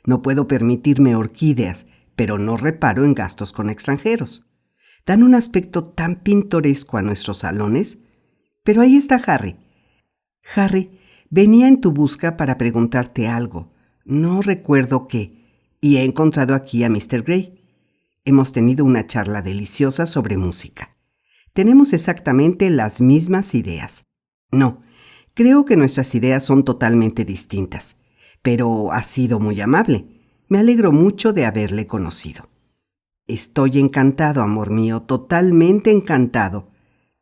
No puedo permitirme orquídeas, pero no reparo en gastos con extranjeros. Dan un aspecto tan pintoresco a nuestros salones. Pero ahí está Harry. Harry, venía en tu busca para preguntarte algo. No recuerdo qué, y he encontrado aquí a Mr. Gray. Hemos tenido una charla deliciosa sobre música. Tenemos exactamente las mismas ideas. No, creo que nuestras ideas son totalmente distintas, pero ha sido muy amable. Me alegro mucho de haberle conocido. Estoy encantado, amor mío, totalmente encantado,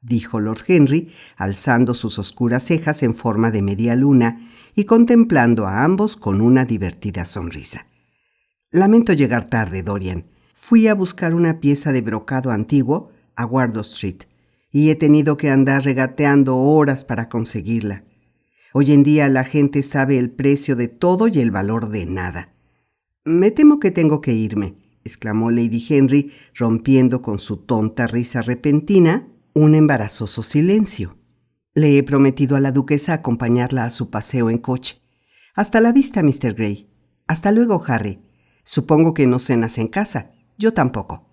dijo Lord Henry, alzando sus oscuras cejas en forma de media luna y contemplando a ambos con una divertida sonrisa. Lamento llegar tarde, Dorian. Fui a buscar una pieza de brocado antiguo a Wardour Street y he tenido que andar regateando horas para conseguirla. Hoy en día la gente sabe el precio de todo y el valor de nada. Me temo que tengo que irme, exclamó Lady Henry, rompiendo con su tonta risa repentina un embarazoso silencio. Le he prometido a la duquesa acompañarla a su paseo en coche. Hasta la vista, Mr. Gray. Hasta luego, Harry. Supongo que no cenas en casa. Yo tampoco.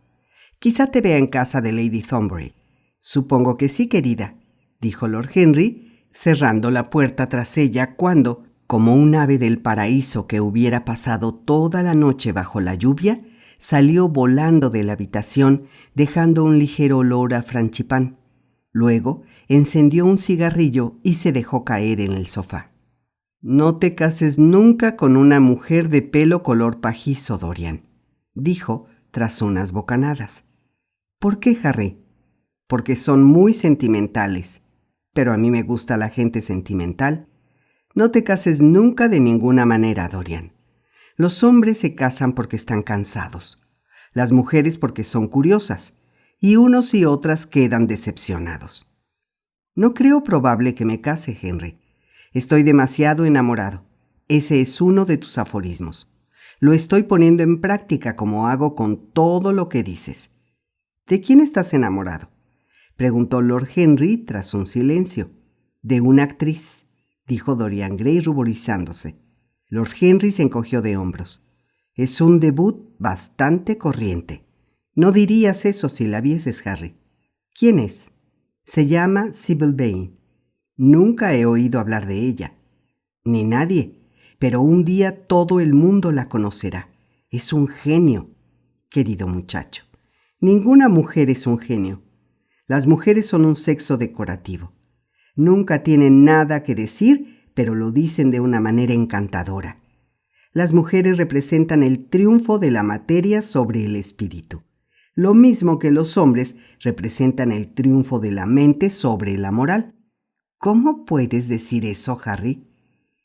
Quizá te vea en casa de Lady Thornbury. Supongo que sí, querida, dijo Lord Henry, cerrando la puerta tras ella cuando, como un ave del paraíso que hubiera pasado toda la noche bajo la lluvia, salió volando de la habitación dejando un ligero olor a franchipán. Luego encendió un cigarrillo y se dejó caer en el sofá. No te cases nunca con una mujer de pelo color pajizo, Dorian, dijo tras unas bocanadas. ¿Por qué, Harry? Porque son muy sentimentales, pero a mí me gusta la gente sentimental. No te cases nunca de ninguna manera, Dorian. Los hombres se casan porque están cansados, las mujeres porque son curiosas, y unos y otras quedan decepcionados. No creo probable que me case, Henry. Estoy demasiado enamorado. Ese es uno de tus aforismos. Lo estoy poniendo en práctica como hago con todo lo que dices. ¿De quién estás enamorado?, preguntó Lord Henry tras un silencio. De una actriz, dijo Dorian Gray ruborizándose. Lord Henry se encogió de hombros. Es un debut bastante corriente. No dirías eso si la vieses, Harry. ¿Quién es? Se llama Sybil Vane. Nunca he oído hablar de ella. Ni nadie, pero un día todo el mundo la conocerá. Es un genio, querido muchacho. Ninguna mujer es un genio. Las mujeres son un sexo decorativo. Nunca tienen nada que decir, pero lo dicen de una manera encantadora. Las mujeres representan el triunfo de la materia sobre el espíritu, lo mismo que los hombres representan el triunfo de la mente sobre la moral. ¿Cómo puedes decir eso, Harry?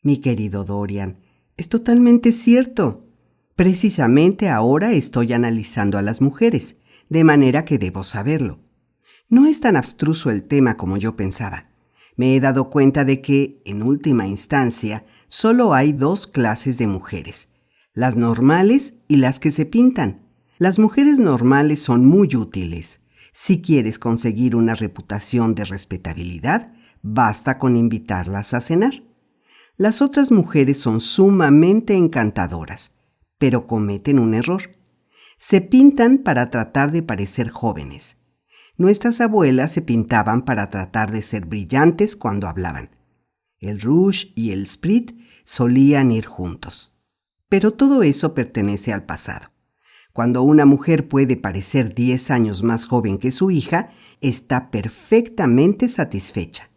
Mi querido Dorian, es totalmente cierto. Precisamente ahora estoy analizando a las mujeres, de manera que debo saberlo. No es tan abstruso el tema como yo pensaba. Me he dado cuenta de que, en última instancia, solo hay dos clases de mujeres, las normales y las que se pintan. Las mujeres normales son muy útiles. Si quieres conseguir una reputación de respetabilidad, basta con invitarlas a cenar. Las otras mujeres son sumamente encantadoras, pero cometen un error. Se pintan para tratar de parecer jóvenes. Nuestras abuelas se pintaban para tratar de ser brillantes cuando hablaban. El rouge y el sprit solían ir juntos. Pero todo eso pertenece al pasado. Cuando una mujer puede parecer 10 años más joven que su hija, está perfectamente satisfecha.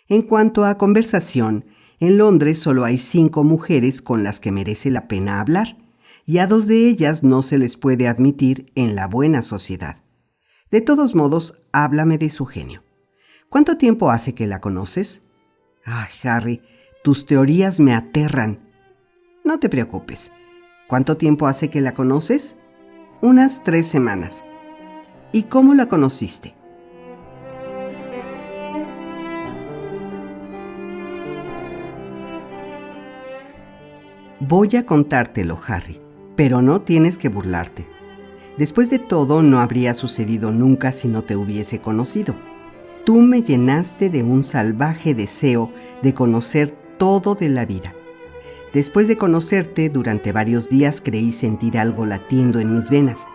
En cuanto a conversación, en Londres solo hay 5 mujeres con las que merece la pena hablar, y a 2 de ellas no se les puede admitir en la buena sociedad. De todos modos, háblame de su genio. ¿Cuánto tiempo hace que la conoces? Ay, Harry, tus teorías me aterran. No te preocupes. ¿Cuánto tiempo hace que la conoces? Unas 3 semanas. ¿Y cómo la conociste? Voy a contártelo, Harry, pero no tienes que burlarte. Después de todo, no habría sucedido nunca si no te hubiese conocido. Tú me llenaste de un salvaje deseo de conocer todo de la vida. Después de conocerte, durante varios días creí sentir algo latiendo en mis venas.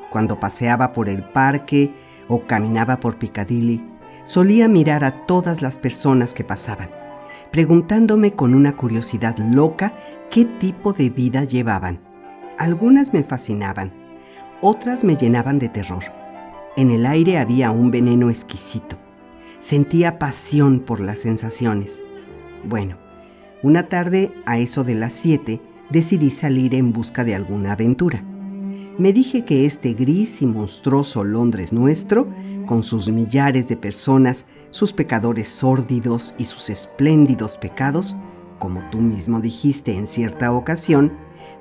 Cuando paseaba por el parque o caminaba por Piccadilly, solía mirar a todas las personas que pasaban, preguntándome con una curiosidad loca qué tipo de vida llevaban. Algunas me fascinaban, otras me llenaban de terror. En el aire había un veneno exquisito. Sentía pasión por las sensaciones. Bueno, una tarde, a eso de las 7, decidí salir en busca de alguna aventura. Me dije que este gris y monstruoso Londres nuestro, con sus millares de personas, sus pecadores sórdidos y sus espléndidos pecados, como tú mismo dijiste en cierta ocasión,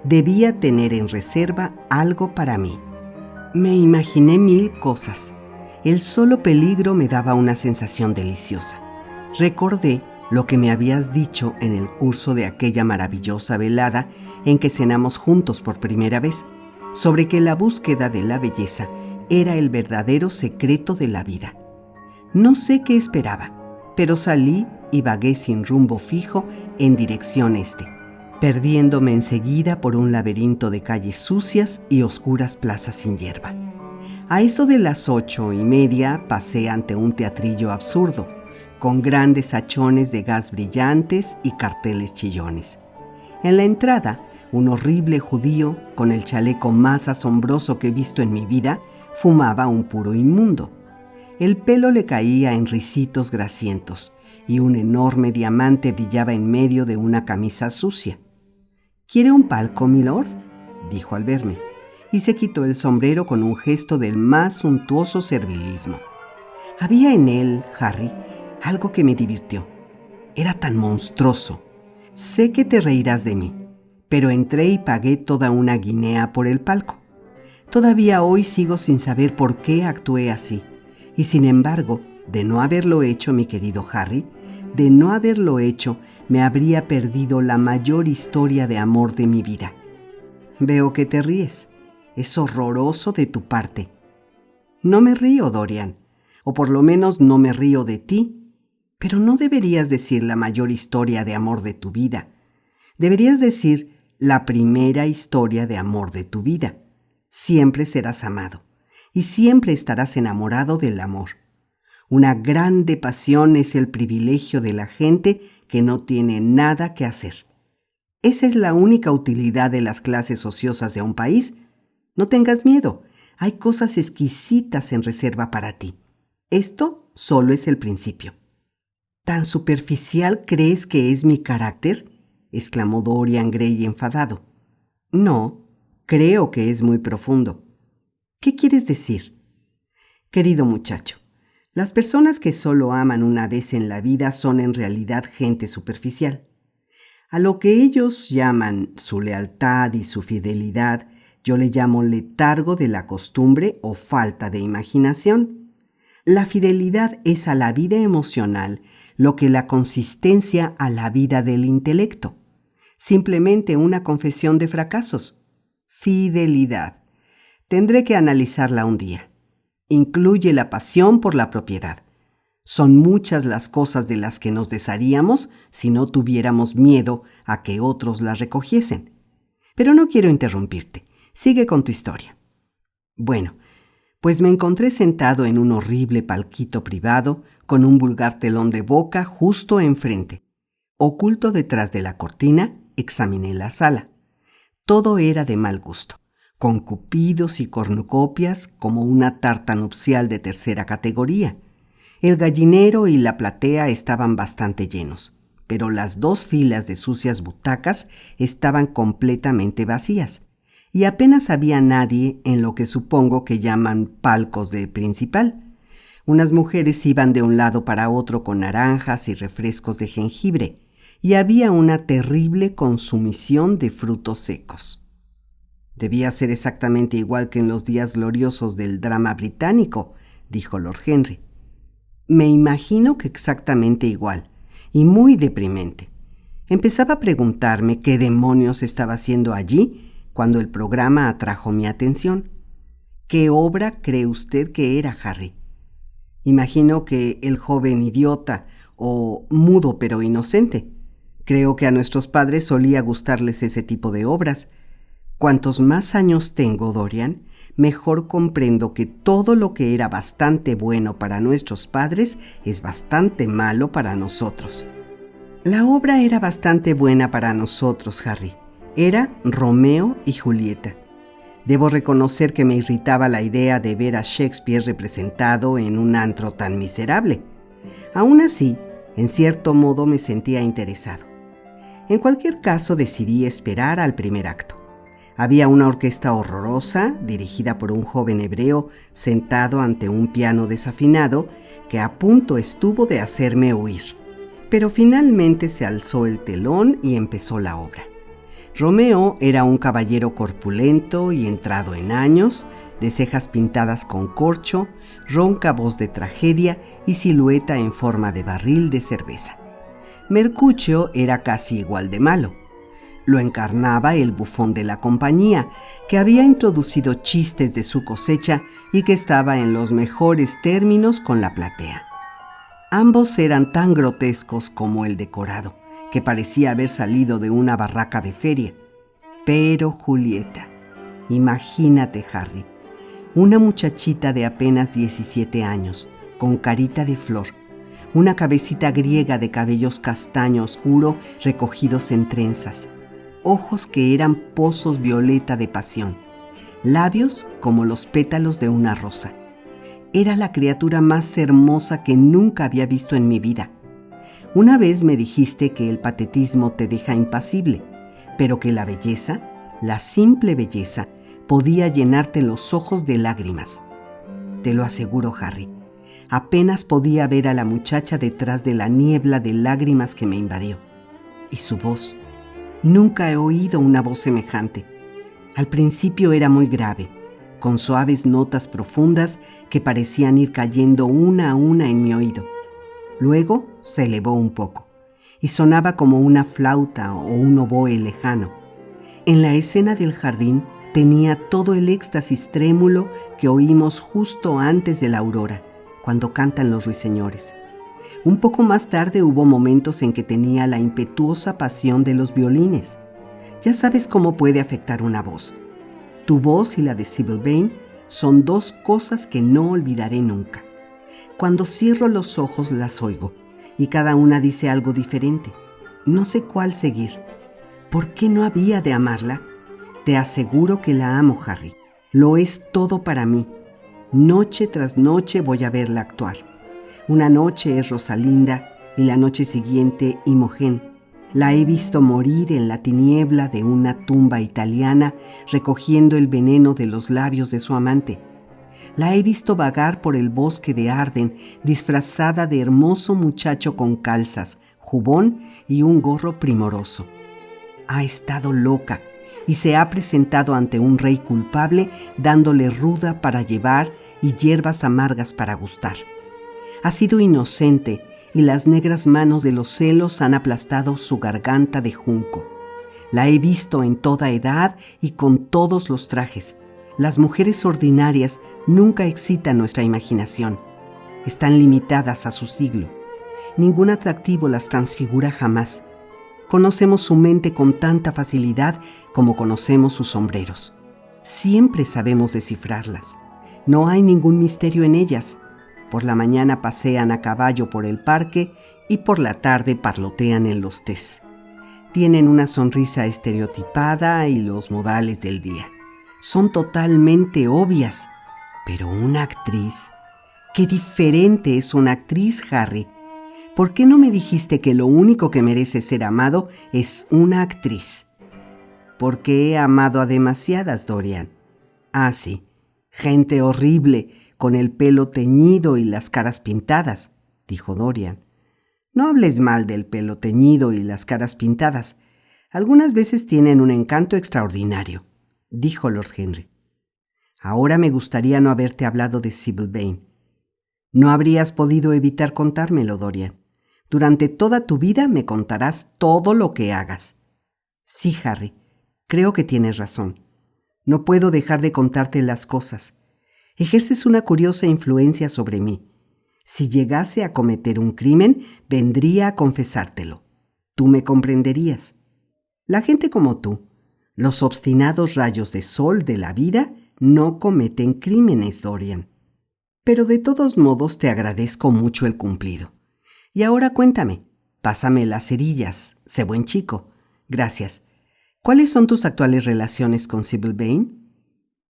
debía tener en reserva algo para mí. Me imaginé 1000 cosas. El solo peligro me daba una sensación deliciosa. Recordé lo que me habías dicho en el curso de aquella maravillosa velada en que cenamos juntos por primera vez, sobre que la búsqueda de la belleza era el verdadero secreto de la vida. No sé qué esperaba, pero salí y vagué sin rumbo fijo en dirección este, perdiéndome enseguida por un laberinto de calles sucias y oscuras plazas sin hierba. A eso de las 8:30 pasé ante un teatrillo absurdo, con grandes hachones de gas brillantes y carteles chillones. En la entrada, un horrible judío, con el chaleco más asombroso que he visto en mi vida, fumaba un puro inmundo. El pelo le caía en ricitos grasientos y un enorme diamante brillaba en medio de una camisa sucia. «¿Quiere un palco, milord?», dijo al verme, y se quitó el sombrero con un gesto del más suntuoso servilismo. Había en él, Harry, algo que me divirtió. Era tan monstruoso. Sé que te reirás de mí, pero entré y pagué toda una guinea por el palco. Todavía hoy sigo sin saber por qué actué así, y sin embargo, de no haberlo hecho, mi querido Harry, de no haberlo hecho, me habría perdido la mayor historia de amor de mi vida. Veo que te ríes. Es horroroso de tu parte. No me río, Dorian, o por lo menos no me río de ti, pero no deberías decir la mayor historia de amor de tu vida. Deberías decir la primera historia de amor de tu vida. Siempre serás amado y siempre estarás enamorado del amor. Una grande pasión es el privilegio de la gente que no tiene nada que hacer. Esa es la única utilidad de las clases ociosas de un país. No tengas miedo, hay cosas exquisitas en reserva para ti. Esto solo es el principio. ¿Tan superficial crees que es mi carácter?, exclamó Dorian Gray enfadado. No, creo que es muy profundo. ¿Qué quieres decir? Querido muchacho, las personas que solo aman una vez en la vida son en realidad gente superficial. A lo que ellos llaman su lealtad y su fidelidad, yo le llamo letargo de la costumbre o falta de imaginación. La fidelidad es a la vida emocional lo que la consistencia a la vida del intelecto. Simplemente una confesión de fracasos. Fidelidad. Tendré que analizarla un día. Incluye la pasión por la propiedad. Son muchas las cosas de las que nos desharíamos si no tuviéramos miedo a que otros las recogiesen. Pero no quiero interrumpirte. Sigue con tu historia. Bueno, pues me encontré sentado en un horrible palquito privado con un vulgar telón de boca justo enfrente. Oculto detrás de la cortina, examiné la sala. Todo era de mal gusto, con cupidos y cornucopias como una tarta nupcial de tercera categoría. El gallinero y la platea estaban bastante llenos, pero las 2 filas de sucias butacas estaban completamente vacías, y apenas había nadie en lo que supongo que llaman palcos de principal. Unas mujeres iban de un lado para otro con naranjas y refrescos de jengibre, y había una terrible consumición de frutos secos. Debía ser exactamente igual que en los días gloriosos del drama británico, dijo Lord Henry. Me imagino que exactamente igual, y muy deprimente. Empezaba a preguntarme qué demonios estaba haciendo allí cuando el programa atrajo mi atención. ¿Qué obra cree usted que era, Harry? Imagino que El joven idiota o Mudo pero inocente. Creo que a nuestros padres solía gustarles ese tipo de obras. Cuantos más años tengo, Dorian, mejor comprendo que todo lo que era bastante bueno para nuestros padres es bastante malo para nosotros. La obra era bastante buena para nosotros, Harry. Era Romeo y Julieta. Debo reconocer que me irritaba la idea de ver a Shakespeare representado en un antro tan miserable. Aún así, en cierto modo me sentía interesado. En cualquier caso, decidí esperar al primer acto. Había una orquesta horrorosa, dirigida por un joven hebreo sentado ante un piano desafinado, que a punto estuvo de hacerme huir. Pero finalmente se alzó el telón y empezó la obra. Romeo era un caballero corpulento y entrado en años, de cejas pintadas con corcho, ronca voz de tragedia y silueta en forma de barril de cerveza. Mercucio era casi igual de malo. Lo encarnaba el bufón de la compañía, que había introducido chistes de su cosecha y que estaba en los mejores términos con la platea. Ambos eran tan grotescos como el decorado, que parecía haber salido de una barraca de feria. Pero Julieta, imagínate, Harry, una muchachita de apenas 17 años, con carita de flor, una cabecita griega de cabellos castaño oscuro recogidos en trenzas, ojos que eran pozos violeta de pasión, labios como los pétalos de una rosa. Era la criatura más hermosa que nunca había visto en mi vida. Una vez me dijiste que el patetismo te deja impasible, pero que la belleza, la simple belleza, podía llenarte los ojos de lágrimas. Te lo aseguro, Harry, apenas podía ver a la muchacha detrás de la niebla de lágrimas que me invadió. Y su voz, nunca he oído una voz semejante. Al principio era muy grave, con suaves notas profundas que parecían ir cayendo una a una en mi oído. Luego se elevó un poco y sonaba como una flauta o un oboe lejano. En la escena del jardín tenía todo el éxtasis trémulo que oímos justo antes de la aurora, cuando cantan los ruiseñores. Un poco más tarde hubo momentos en que tenía la impetuosa pasión de los violines. Ya sabes cómo puede afectar una voz. Tu voz y la de Sybil Vane son dos cosas que no olvidaré nunca. Cuando cierro los ojos las oigo, y cada una dice algo diferente. No sé cuál seguir. ¿Por qué no había de amarla? Te aseguro que la amo, Harry. Lo es todo para mí. Noche tras noche voy a verla actuar. Una noche es Rosalinda y la noche siguiente Imogen. La he visto morir en la tiniebla de una tumba italiana recogiendo el veneno de los labios de su amante. La he visto vagar por el bosque de Arden disfrazada de hermoso muchacho con calzas, jubón y un gorro primoroso. Ha estado loca y se ha presentado ante un rey culpable dándole ruda para llevar y hierbas amargas para gustar. Ha sido inocente y las negras manos de los celos han aplastado su garganta de junco. La he visto en toda edad y con todos los trajes. Las mujeres ordinarias nunca excitan nuestra imaginación. Están limitadas a su siglo. Ningún atractivo las transfigura jamás. Conocemos su mente con tanta facilidad como conocemos sus sombreros. Siempre sabemos descifrarlas. No hay ningún misterio en ellas. Por la mañana pasean a caballo por el parque y por la tarde parlotean en los tés. Tienen una sonrisa estereotipada y los modales del día. Son totalmente obvias. Pero una actriz... ¡Qué diferente es una actriz, Harry! ¿Por qué no me dijiste que lo único que merece ser amado es una actriz? Porque he amado a demasiadas, Dorian. Ah, sí, gente horrible, con el pelo teñido y las caras pintadas, dijo Dorian. No hables mal del pelo teñido y las caras pintadas. Algunas veces tienen un encanto extraordinario, dijo Lord Henry. Ahora me gustaría no haberte hablado de Sybil Vane. No habrías podido evitar contármelo, Dorian. Durante toda tu vida me contarás todo lo que hagas. Sí, Harry, creo que tienes razón. No puedo dejar de contarte las cosas. Ejerces una curiosa influencia sobre mí. Si llegase a cometer un crimen, vendría a confesártelo. Tú me comprenderías. La gente como tú, los obstinados rayos de sol de la vida, no cometen crímenes, Dorian. Pero de todos modos te agradezco mucho el cumplido. Y ahora cuéntame, pásame las cerillas, sé buen chico. Gracias. ¿Cuáles son tus actuales relaciones con Sybil Vane?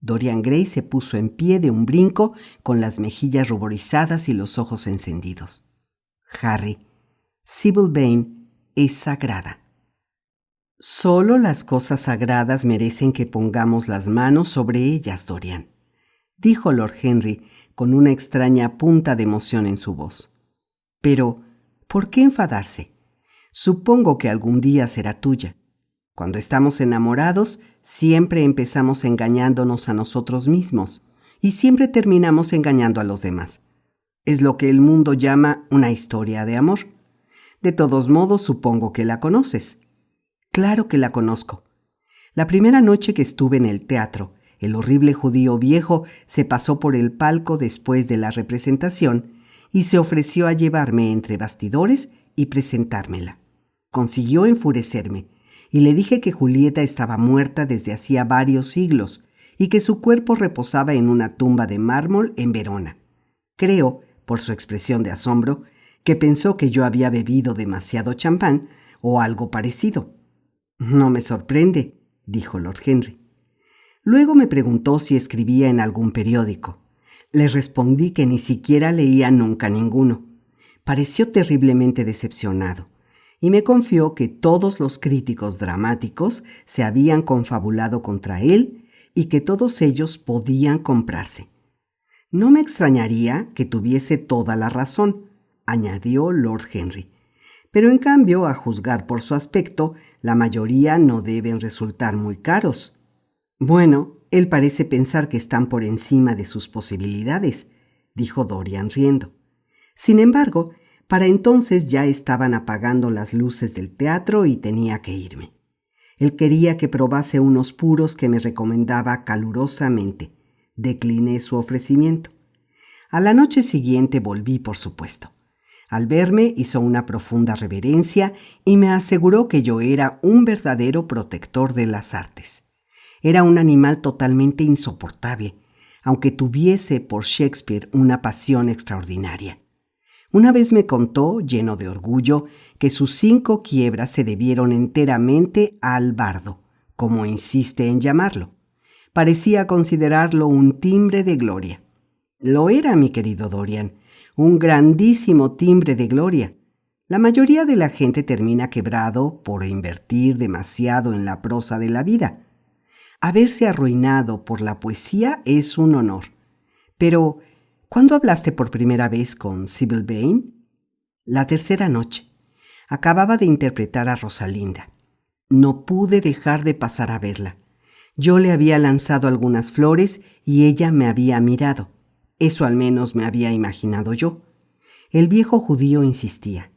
Dorian Gray se puso en pie de un brinco con las mejillas ruborizadas y los ojos encendidos. Harry, Sybil Vane es sagrada. Solo las cosas sagradas merecen que pongamos las manos sobre ellas, Dorian, dijo Lord Henry con una extraña punta de emoción en su voz. Pero, ¿por qué enfadarse? Supongo que algún día será tuya. Cuando estamos enamorados, siempre empezamos engañándonos a nosotros mismos y siempre terminamos engañando a los demás. Es lo que el mundo llama una historia de amor. De todos modos, supongo que la conoces. Claro que la conozco. La primera noche que estuve en el teatro, el horrible judío viejo se pasó por el palco después de la representación y se ofreció a llevarme entre bastidores y presentármela. Consiguió enfurecerme y le dije que Julieta estaba muerta desde hacía varios siglos y que su cuerpo reposaba en una tumba de mármol en Verona. Creo, por su expresión de asombro, que pensó que yo había bebido demasiado champán o algo parecido. No me sorprende, dijo Lord Henry. Luego me preguntó si escribía en algún periódico. Le respondí que ni siquiera leía nunca ninguno. Pareció terriblemente decepcionado y me confió que todos los críticos dramáticos se habían confabulado contra él y que todos ellos podían comprarse. No me extrañaría que tuviese toda la razón, añadió Lord Henry. Pero en cambio, a juzgar por su aspecto, la mayoría no deben resultar muy caros. Bueno, él parece pensar que están por encima de sus posibilidades, dijo Dorian riendo. Sin embargo, para entonces ya estaban apagando las luces del teatro y tenía que irme. Él quería que probase unos puros que me recomendaba calurosamente. Decliné su ofrecimiento. A la noche siguiente volví, por supuesto. Al verme hizo una profunda reverencia y me aseguró que yo era un verdadero protector de las artes. Era un animal totalmente insoportable, aunque tuviese por Shakespeare una pasión extraordinaria. Una vez me contó, lleno de orgullo, que sus 5 quiebras se debieron enteramente al bardo, como insiste en llamarlo. Parecía considerarlo un timbre de gloria. Lo era, mi querido Dorian, un grandísimo timbre de gloria. La mayoría de la gente termina quebrado por invertir demasiado en la prosa de la vida. Haberse arruinado por la poesía es un honor. Pero, ¿cuándo hablaste por primera vez con Sybil Vane? La tercera noche. Acababa de interpretar a Rosalinda. No pude dejar de pasar a verla. Yo le había lanzado algunas flores y ella me había mirado. Eso al menos me había imaginado yo. El viejo judío insistía.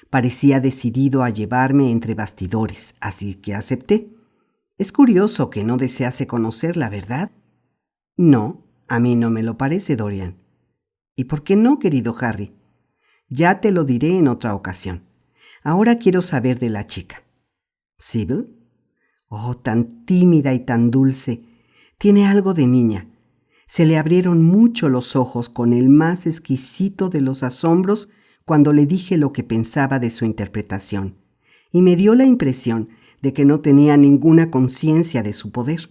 Parecía decidido a llevarme entre bastidores, así que acepté. Es curioso que no desease conocerla, ¿verdad? No, a mí no me lo parece, Dorian. ¿Y por qué no, querido Harry? Ya te lo diré en otra ocasión. Ahora quiero saber de la chica. ¿Sybil? Oh, tan tímida y tan dulce. Tiene algo de niña. Se le abrieron mucho los ojos con el más exquisito de los asombros cuando le dije lo que pensaba de su interpretación, y me dio la impresión de que no tenía ninguna conciencia de su poder.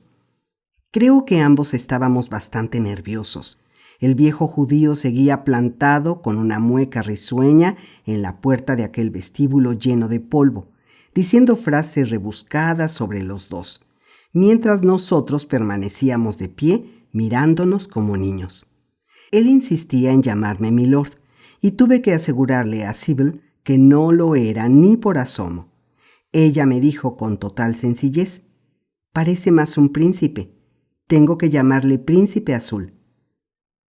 Creo que ambos estábamos bastante nerviosos. El viejo judío seguía plantado con una mueca risueña en la puerta de aquel vestíbulo lleno de polvo, diciendo frases rebuscadas sobre los dos, mientras nosotros permanecíamos de pie mirándonos como niños. Él insistía en llamarme milord, y tuve que asegurarle a Sybil que no lo era ni por asomo. Ella me dijo con total sencillez: «Parece más un príncipe. Tengo que llamarle Príncipe Azul».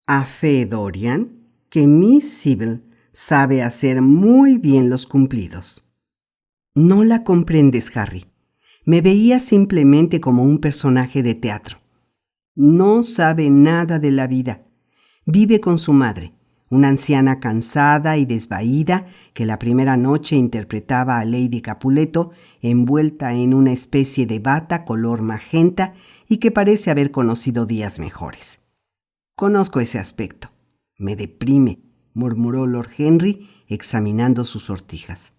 A fe, Dorian, que Miss Sybil sabe hacer muy bien los cumplidos. No la comprendes, Harry. Me veía simplemente como un personaje de teatro. No sabe nada de la vida. Vive con su madre, una anciana cansada y desvaída que la primera noche interpretaba a Lady Capuleto envuelta en una especie de bata color magenta y que parece haber conocido días mejores. Conozco ese aspecto. Me deprime, murmuró Lord Henry examinando sus sortijas.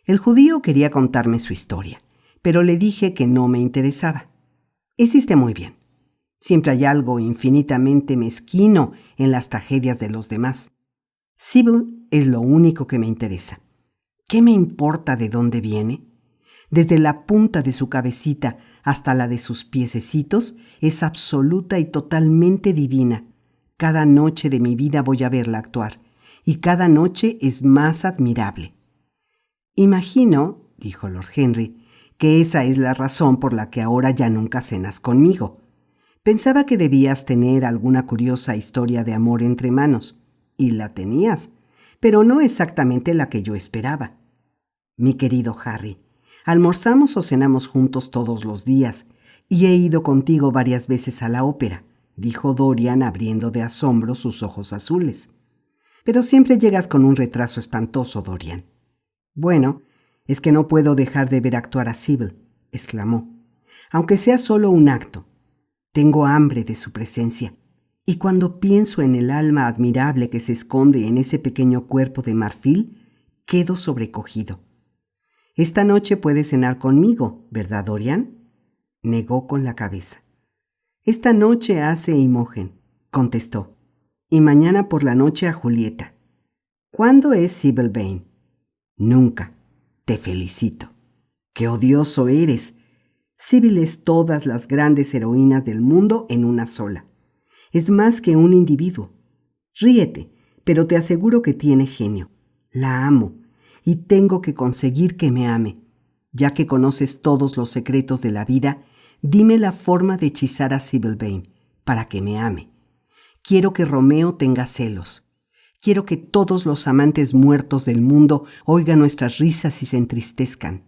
El judío quería contarme su historia, pero le dije que no me interesaba. Hiciste muy bien. Siempre hay algo infinitamente mezquino en las tragedias de los demás. Sybil es lo único que me interesa. ¿Qué me importa de dónde viene? Desde la punta de su cabecita hasta la de sus piececitos, es absoluta y totalmente divina. Cada noche de mi vida voy a verla actuar, y cada noche es más admirable. Imagino, dijo Lord Henry, que esa es la razón por la que ahora ya nunca cenas conmigo. Pensaba que debías tener alguna curiosa historia de amor entre manos, y la tenías, pero no exactamente la que yo esperaba. Mi querido Harry, almorzamos o cenamos juntos todos los días, y he ido contigo varias veces a la ópera, dijo Dorian abriendo de asombro sus ojos azules. Pero siempre llegas con un retraso espantoso, Dorian. Bueno, es que no puedo dejar de ver actuar a Sybil, exclamó. Aunque sea solo un acto. Tengo hambre de su presencia, y cuando pienso en el alma admirable que se esconde en ese pequeño cuerpo de marfil, quedo sobrecogido. Esta noche puedes cenar conmigo, ¿verdad, Dorian? Negó con la cabeza. Esta noche hace Imogen, contestó, y mañana por la noche a Julieta. ¿Cuándo es Sybil Vane? Nunca. Te felicito. ¡Qué odioso eres! Sybil es todas las grandes heroínas del mundo en una sola. Es más que un individuo. Ríete, pero te aseguro que tiene genio. La amo, y tengo que conseguir que me ame. Ya que conoces todos los secretos de la vida, dime la forma de hechizar a Sybil Vane, para que me ame. Quiero que Romeo tenga celos. Quiero que todos los amantes muertos del mundo oigan nuestras risas y se entristezcan.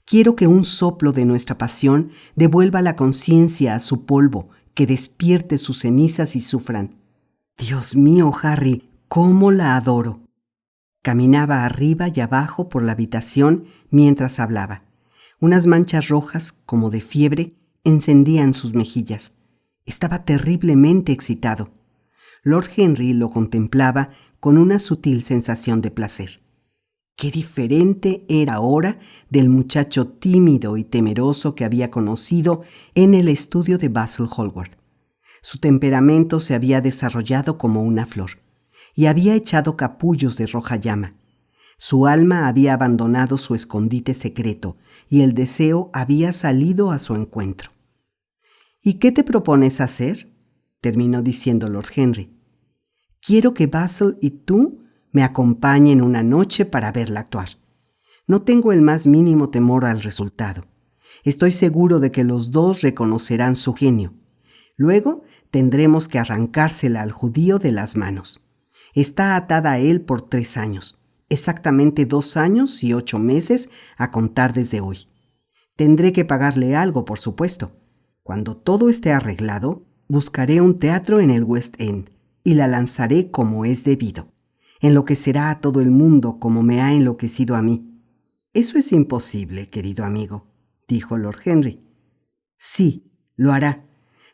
Quiero que un soplo de nuestra pasión devuelva la conciencia a su polvo, que despierte sus cenizas y sufran. Dios mío, Harry, cómo la adoro. Caminaba arriba y abajo por la habitación mientras hablaba. Unas manchas rojas, como de fiebre, encendían sus mejillas. Estaba terriblemente excitado. Lord Henry lo contemplaba con una sutil sensación de placer. Qué diferente era ahora del muchacho tímido y temeroso que había conocido en el estudio de Basil Hallward. Su temperamento se había desarrollado como una flor, y había echado capullos de roja llama. Su alma había abandonado su escondite secreto, y el deseo había salido a su encuentro. ¿Y qué te propones hacer?, terminó diciendo Lord Henry. Quiero que Basil y tú me acompañen una noche para verla actuar. No tengo el más mínimo temor al resultado. Estoy seguro de que los dos reconocerán su genio. Luego tendremos que arrancársela al judío de las manos. Está atada a él por 3 años, exactamente 2 años y 8 meses a contar desde hoy. Tendré que pagarle algo, por supuesto. Cuando todo esté arreglado, buscaré un teatro en el West End y la lanzaré como es debido. Enloquecerá a todo el mundo como me ha enloquecido a mí. Eso es imposible, querido amigo, dijo Lord Henry. Sí, lo hará.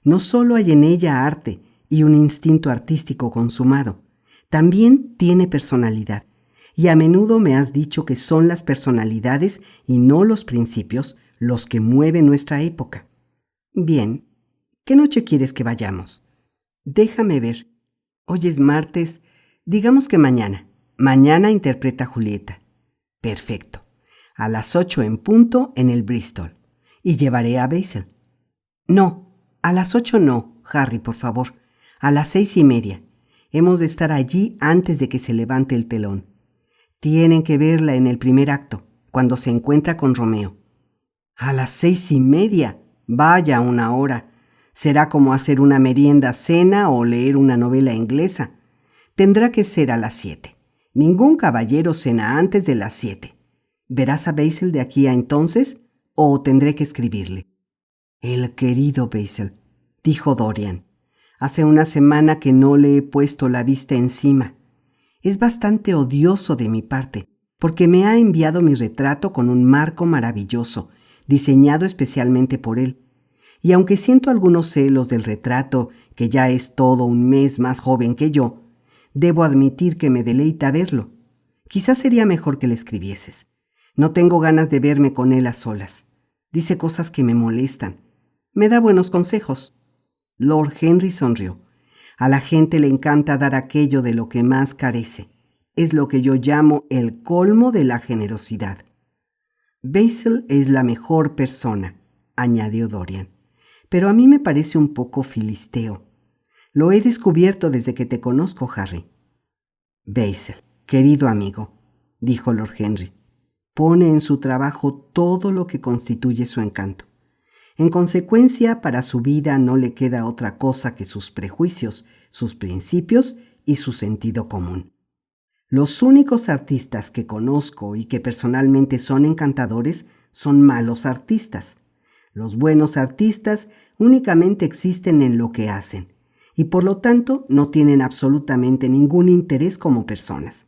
No solo hay en ella arte y un instinto artístico consumado, también tiene personalidad, y a menudo me has dicho que son las personalidades y no los principios los que mueven nuestra época. Bien, ¿qué noche quieres que vayamos? Déjame ver. Hoy es martes. Digamos que mañana. Mañana interpreta Julieta. Perfecto. A las 8 en punto en el Bristol. Y llevaré a Basil. No, a las 8 no, Harry, por favor. A las 6:30. Hemos de estar allí antes de que se levante el telón. Tienen que verla en el primer acto, cuando se encuentra con Romeo. A las 6:30. Vaya, 1 hora. Será como hacer una merienda cena o leer una novela inglesa. Tendrá que ser a las 7. Ningún caballero cena antes de las 7. ¿Verás a Basil de aquí a entonces o tendré que escribirle? El querido Basil, dijo Dorian. Hace una semana que no le he puesto la vista encima. Es bastante odioso de mi parte, porque me ha enviado mi retrato con un marco maravilloso, diseñado especialmente por él. Y aunque siento algunos celos del retrato, que ya es todo un mes más joven que yo, debo admitir que me deleita verlo. Quizás sería mejor que le escribieses. No tengo ganas de verme con él a solas. Dice cosas que me molestan. Me da buenos consejos. Lord Henry sonrió. A la gente le encanta dar aquello de lo que más carece. Es lo que yo llamo el colmo de la generosidad. Basil es la mejor persona, añadió Dorian, pero a mí me parece un poco filisteo. Lo he descubierto desde que te conozco, Harry. Basil, querido amigo, dijo Lord Henry, pone en su trabajo todo lo que constituye su encanto. En consecuencia, para su vida no le queda otra cosa que sus prejuicios, sus principios y su sentido común. Los únicos artistas que conozco y que personalmente son encantadores son malos artistas. Los buenos artistas únicamente existen en lo que hacen y por lo tanto no tienen absolutamente ningún interés como personas.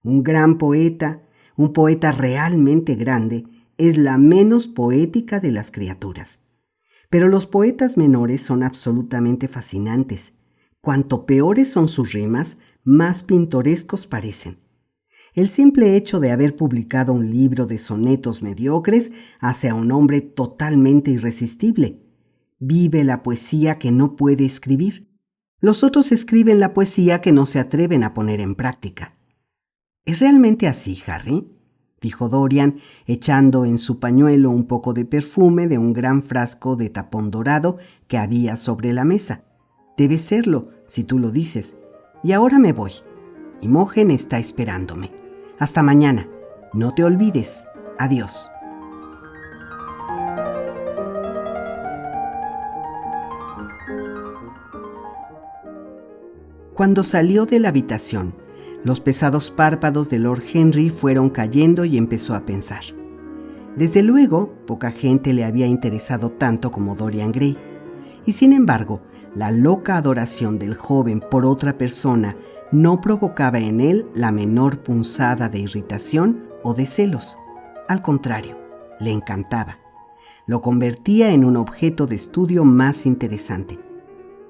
Un gran poeta, un poeta realmente grande, es la menos poética de las criaturas. Pero los poetas menores son absolutamente fascinantes. Cuanto peores son sus rimas, más pintorescos parecen. El simple hecho de haber publicado un libro de sonetos mediocres hace a un hombre totalmente irresistible. Vive la poesía que no puede escribir. Los otros escriben la poesía que no se atreven a poner en práctica. ¿Es realmente así, Harry?, dijo Dorian, echando en su pañuelo un poco de perfume de un gran frasco de tapón dorado que había sobre la mesa. Debe serlo, si tú lo dices. Y ahora me voy. Imogen está esperándome. Hasta mañana. No te olvides. Adiós. Cuando salió de la habitación, los pesados párpados de Lord Henry fueron cayendo y empezó a pensar. Desde luego, poca gente le había interesado tanto como Dorian Gray, y sin embargo, la loca adoración del joven por otra persona no provocaba en él la menor punzada de irritación o de celos. Al contrario, le encantaba. Lo convertía en un objeto de estudio más interesante.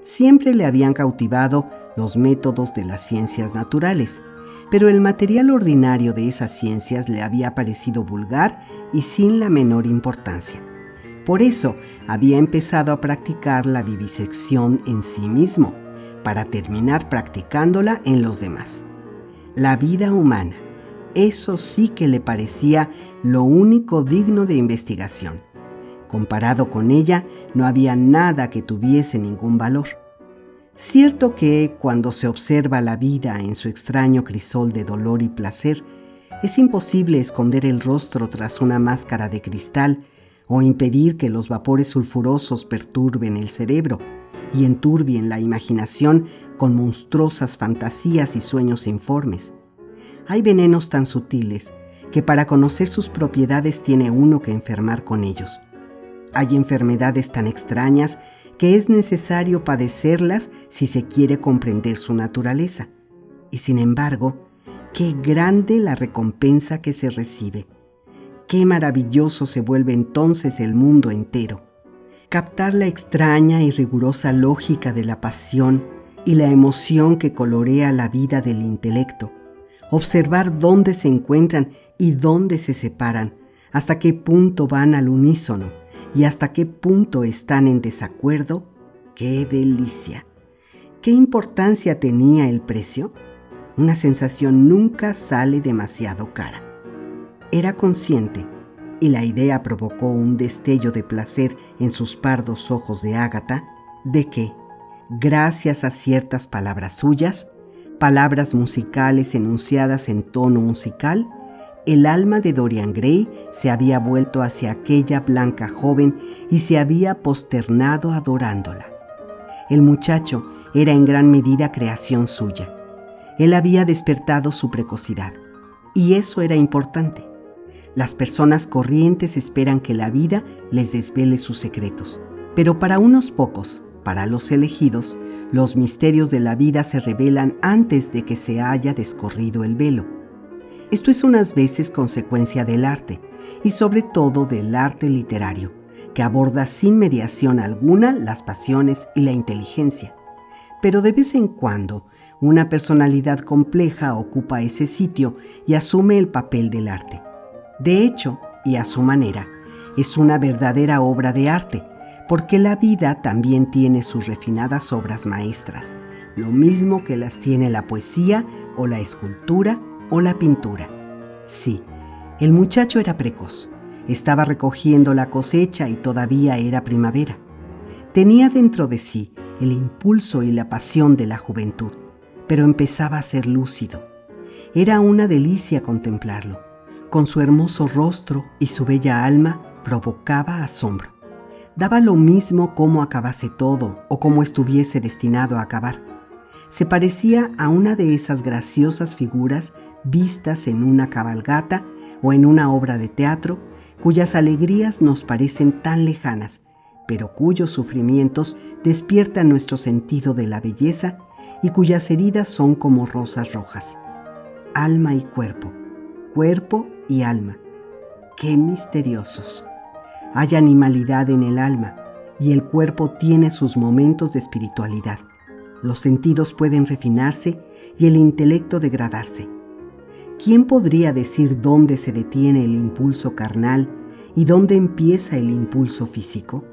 Siempre le habían cautivado los métodos de las ciencias naturales, pero el material ordinario de esas ciencias le había parecido vulgar y sin la menor importancia. Por eso había empezado a practicar la vivisección en sí mismo, para terminar practicándola en los demás. La vida humana, eso sí que le parecía lo único digno de investigación. Comparado con ella, no había nada que tuviese ningún valor. Cierto que, cuando se observa la vida en su extraño crisol de dolor y placer, es imposible esconder el rostro tras una máscara de cristal o impedir que los vapores sulfurosos perturben el cerebro y enturbien la imaginación con monstruosas fantasías y sueños informes. Hay venenos tan sutiles que para conocer sus propiedades tiene uno que enfermar con ellos. Hay enfermedades tan extrañas que es necesario padecerlas si se quiere comprender su naturaleza. Y sin embargo, qué grande la recompensa que se recibe. Qué maravilloso se vuelve entonces el mundo entero. Captar la extraña y rigurosa lógica de la pasión y la emoción que colorea la vida del intelecto. Observar dónde se encuentran y dónde se separan, hasta qué punto van al unísono y hasta qué punto están en desacuerdo. ¡Qué delicia! ¿Qué importancia tenía el precio? Una sensación nunca sale demasiado cara. Era consciente, y la idea provocó un destello de placer en sus pardos ojos de ágata, de que, gracias a ciertas palabras suyas, palabras musicales enunciadas en tono musical, el alma de Dorian Gray se había vuelto hacia aquella blanca joven y se había posternado adorándola. El muchacho era en gran medida creación suya. Él había despertado su precocidad, y eso era importante. Las personas corrientes esperan que la vida les desvele sus secretos, pero para unos pocos, para los elegidos, los misterios de la vida se revelan antes de que se haya descorrido el velo. Esto es unas veces consecuencia del arte, y sobre todo del arte literario, que aborda sin mediación alguna las pasiones y la inteligencia. Pero de vez en cuando, una personalidad compleja ocupa ese sitio y asume el papel del arte. De hecho, y a su manera, es una verdadera obra de arte, porque la vida también tiene sus refinadas obras maestras, lo mismo que las tiene la poesía o la escultura o la pintura. Sí, el muchacho era precoz, estaba recogiendo la cosecha y todavía era primavera. Tenía dentro de sí el impulso y la pasión de la juventud, pero empezaba a ser lúcido. Era una delicia contemplarlo. Con su hermoso rostro y su bella alma provocaba asombro. Daba lo mismo cómo acabase todo o cómo estuviese destinado a acabar. Se parecía a una de esas graciosas figuras vistas en una cabalgata o en una obra de teatro, cuyas alegrías nos parecen tan lejanas, pero cuyos sufrimientos despiertan nuestro sentido de la belleza y cuyas heridas son como rosas rojas. Alma y cuerpo, cuerpo y alma. ¡Qué misteriosos! Hay animalidad en el alma y el cuerpo tiene sus momentos de espiritualidad. Los sentidos pueden refinarse y el intelecto degradarse. ¿Quién podría decir dónde se detiene el impulso carnal y dónde empieza el impulso físico?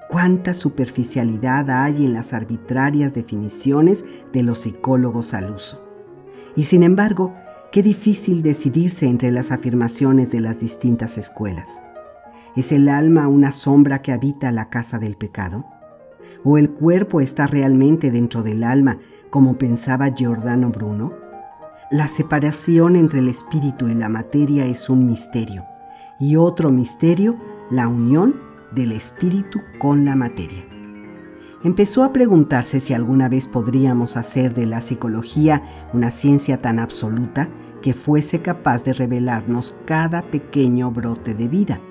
¿Cuánta superficialidad hay en las arbitrarias definiciones de los psicólogos al uso? Y sin embargo, qué difícil decidirse entre las afirmaciones de las distintas escuelas. ¿Es el alma una sombra que habita la casa del pecado? ¿O el cuerpo está realmente dentro del alma, como pensaba Giordano Bruno? La separación entre el espíritu y la materia es un misterio, y otro misterio, la unión del espíritu con la materia. Empezó a preguntarse si alguna vez podríamos hacer de la psicología una ciencia tan absoluta que fuese capaz de revelarnos cada pequeño brote de vida.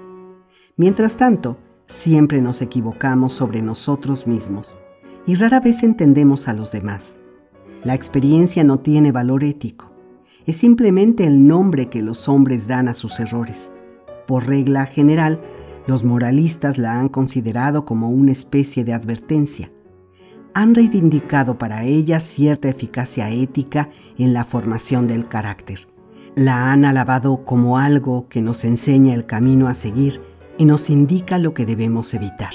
Mientras tanto, siempre nos equivocamos sobre nosotros mismos y rara vez entendemos a los demás. La experiencia no tiene valor ético. Es simplemente el nombre que los hombres dan a sus errores. Por regla general, los moralistas la han considerado como una especie de advertencia. Han reivindicado para ella cierta eficacia ética en la formación del carácter. La han alabado como algo que nos enseña el camino a seguir y nos indica lo que debemos evitar.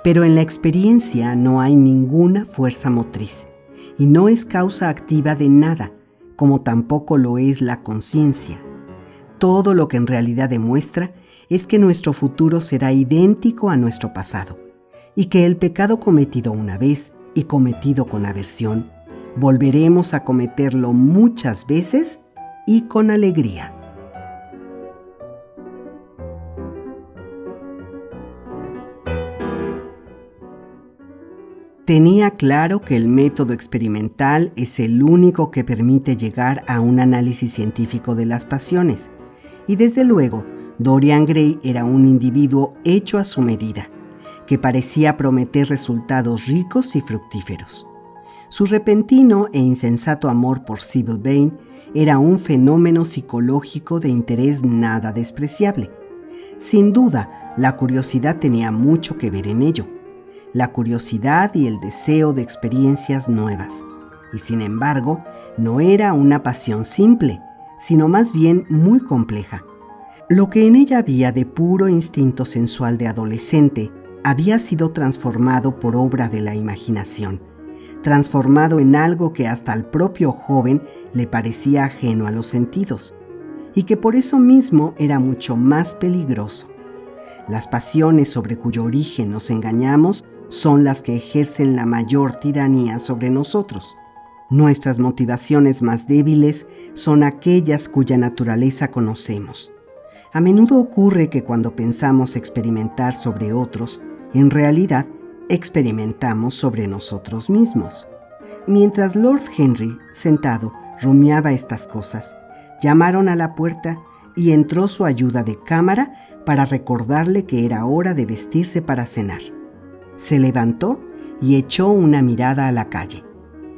Pero en la experiencia no hay ninguna fuerza motriz y no es causa activa de nada, como tampoco lo es la conciencia. Todo lo que en realidad demuestra es que nuestro futuro será idéntico a nuestro pasado y que el pecado cometido una vez y cometido con aversión, volveremos a cometerlo muchas veces y con alegría. Tenía claro que el método experimental es el único que permite llegar a un análisis científico de las pasiones, y desde luego, Dorian Gray era un individuo hecho a su medida, que parecía prometer resultados ricos y fructíferos. Su repentino e insensato amor por Sybil Vane era un fenómeno psicológico de interés nada despreciable. Sin duda, la curiosidad tenía mucho que ver en ello. La curiosidad y el deseo de experiencias nuevas. Y sin embargo, no era una pasión simple, sino más bien muy compleja. Lo que en ella había de puro instinto sensual de adolescente había sido transformado por obra de la imaginación, transformado en algo que hasta al propio joven le parecía ajeno a los sentidos, y que por eso mismo era mucho más peligroso. Las pasiones sobre cuyo origen nos engañamos son las que ejercen la mayor tiranía sobre nosotros. Nuestras motivaciones más débiles son aquellas cuya naturaleza conocemos. A menudo ocurre que cuando pensamos experimentar sobre otros, en realidad experimentamos sobre nosotros mismos. Mientras Lord Henry, sentado, rumiaba estas cosas, llamaron a la puerta y entró su ayuda de cámara para recordarle que era hora de vestirse para cenar. Se levantó y echó una mirada a la calle.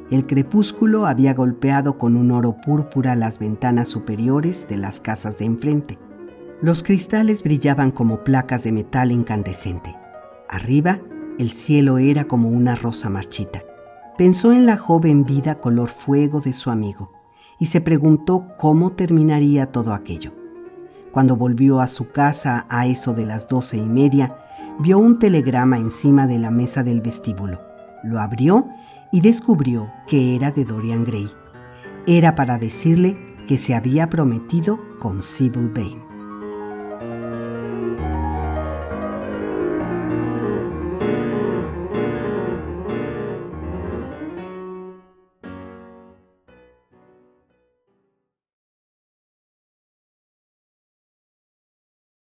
El crepúsculo había golpeado con un oro púrpura las ventanas superiores de las casas de enfrente. Los cristales brillaban como placas de metal incandescente. Arriba, el cielo era como una rosa marchita. Pensó en la joven vida color fuego de su amigo y se preguntó cómo terminaría todo aquello. Cuando volvió a su casa a eso de las 12:30, vio un telegrama encima de la mesa del vestíbulo. Lo abrió y descubrió que era de Dorian Gray. Era para decirle que se había prometido con Sybil Vane.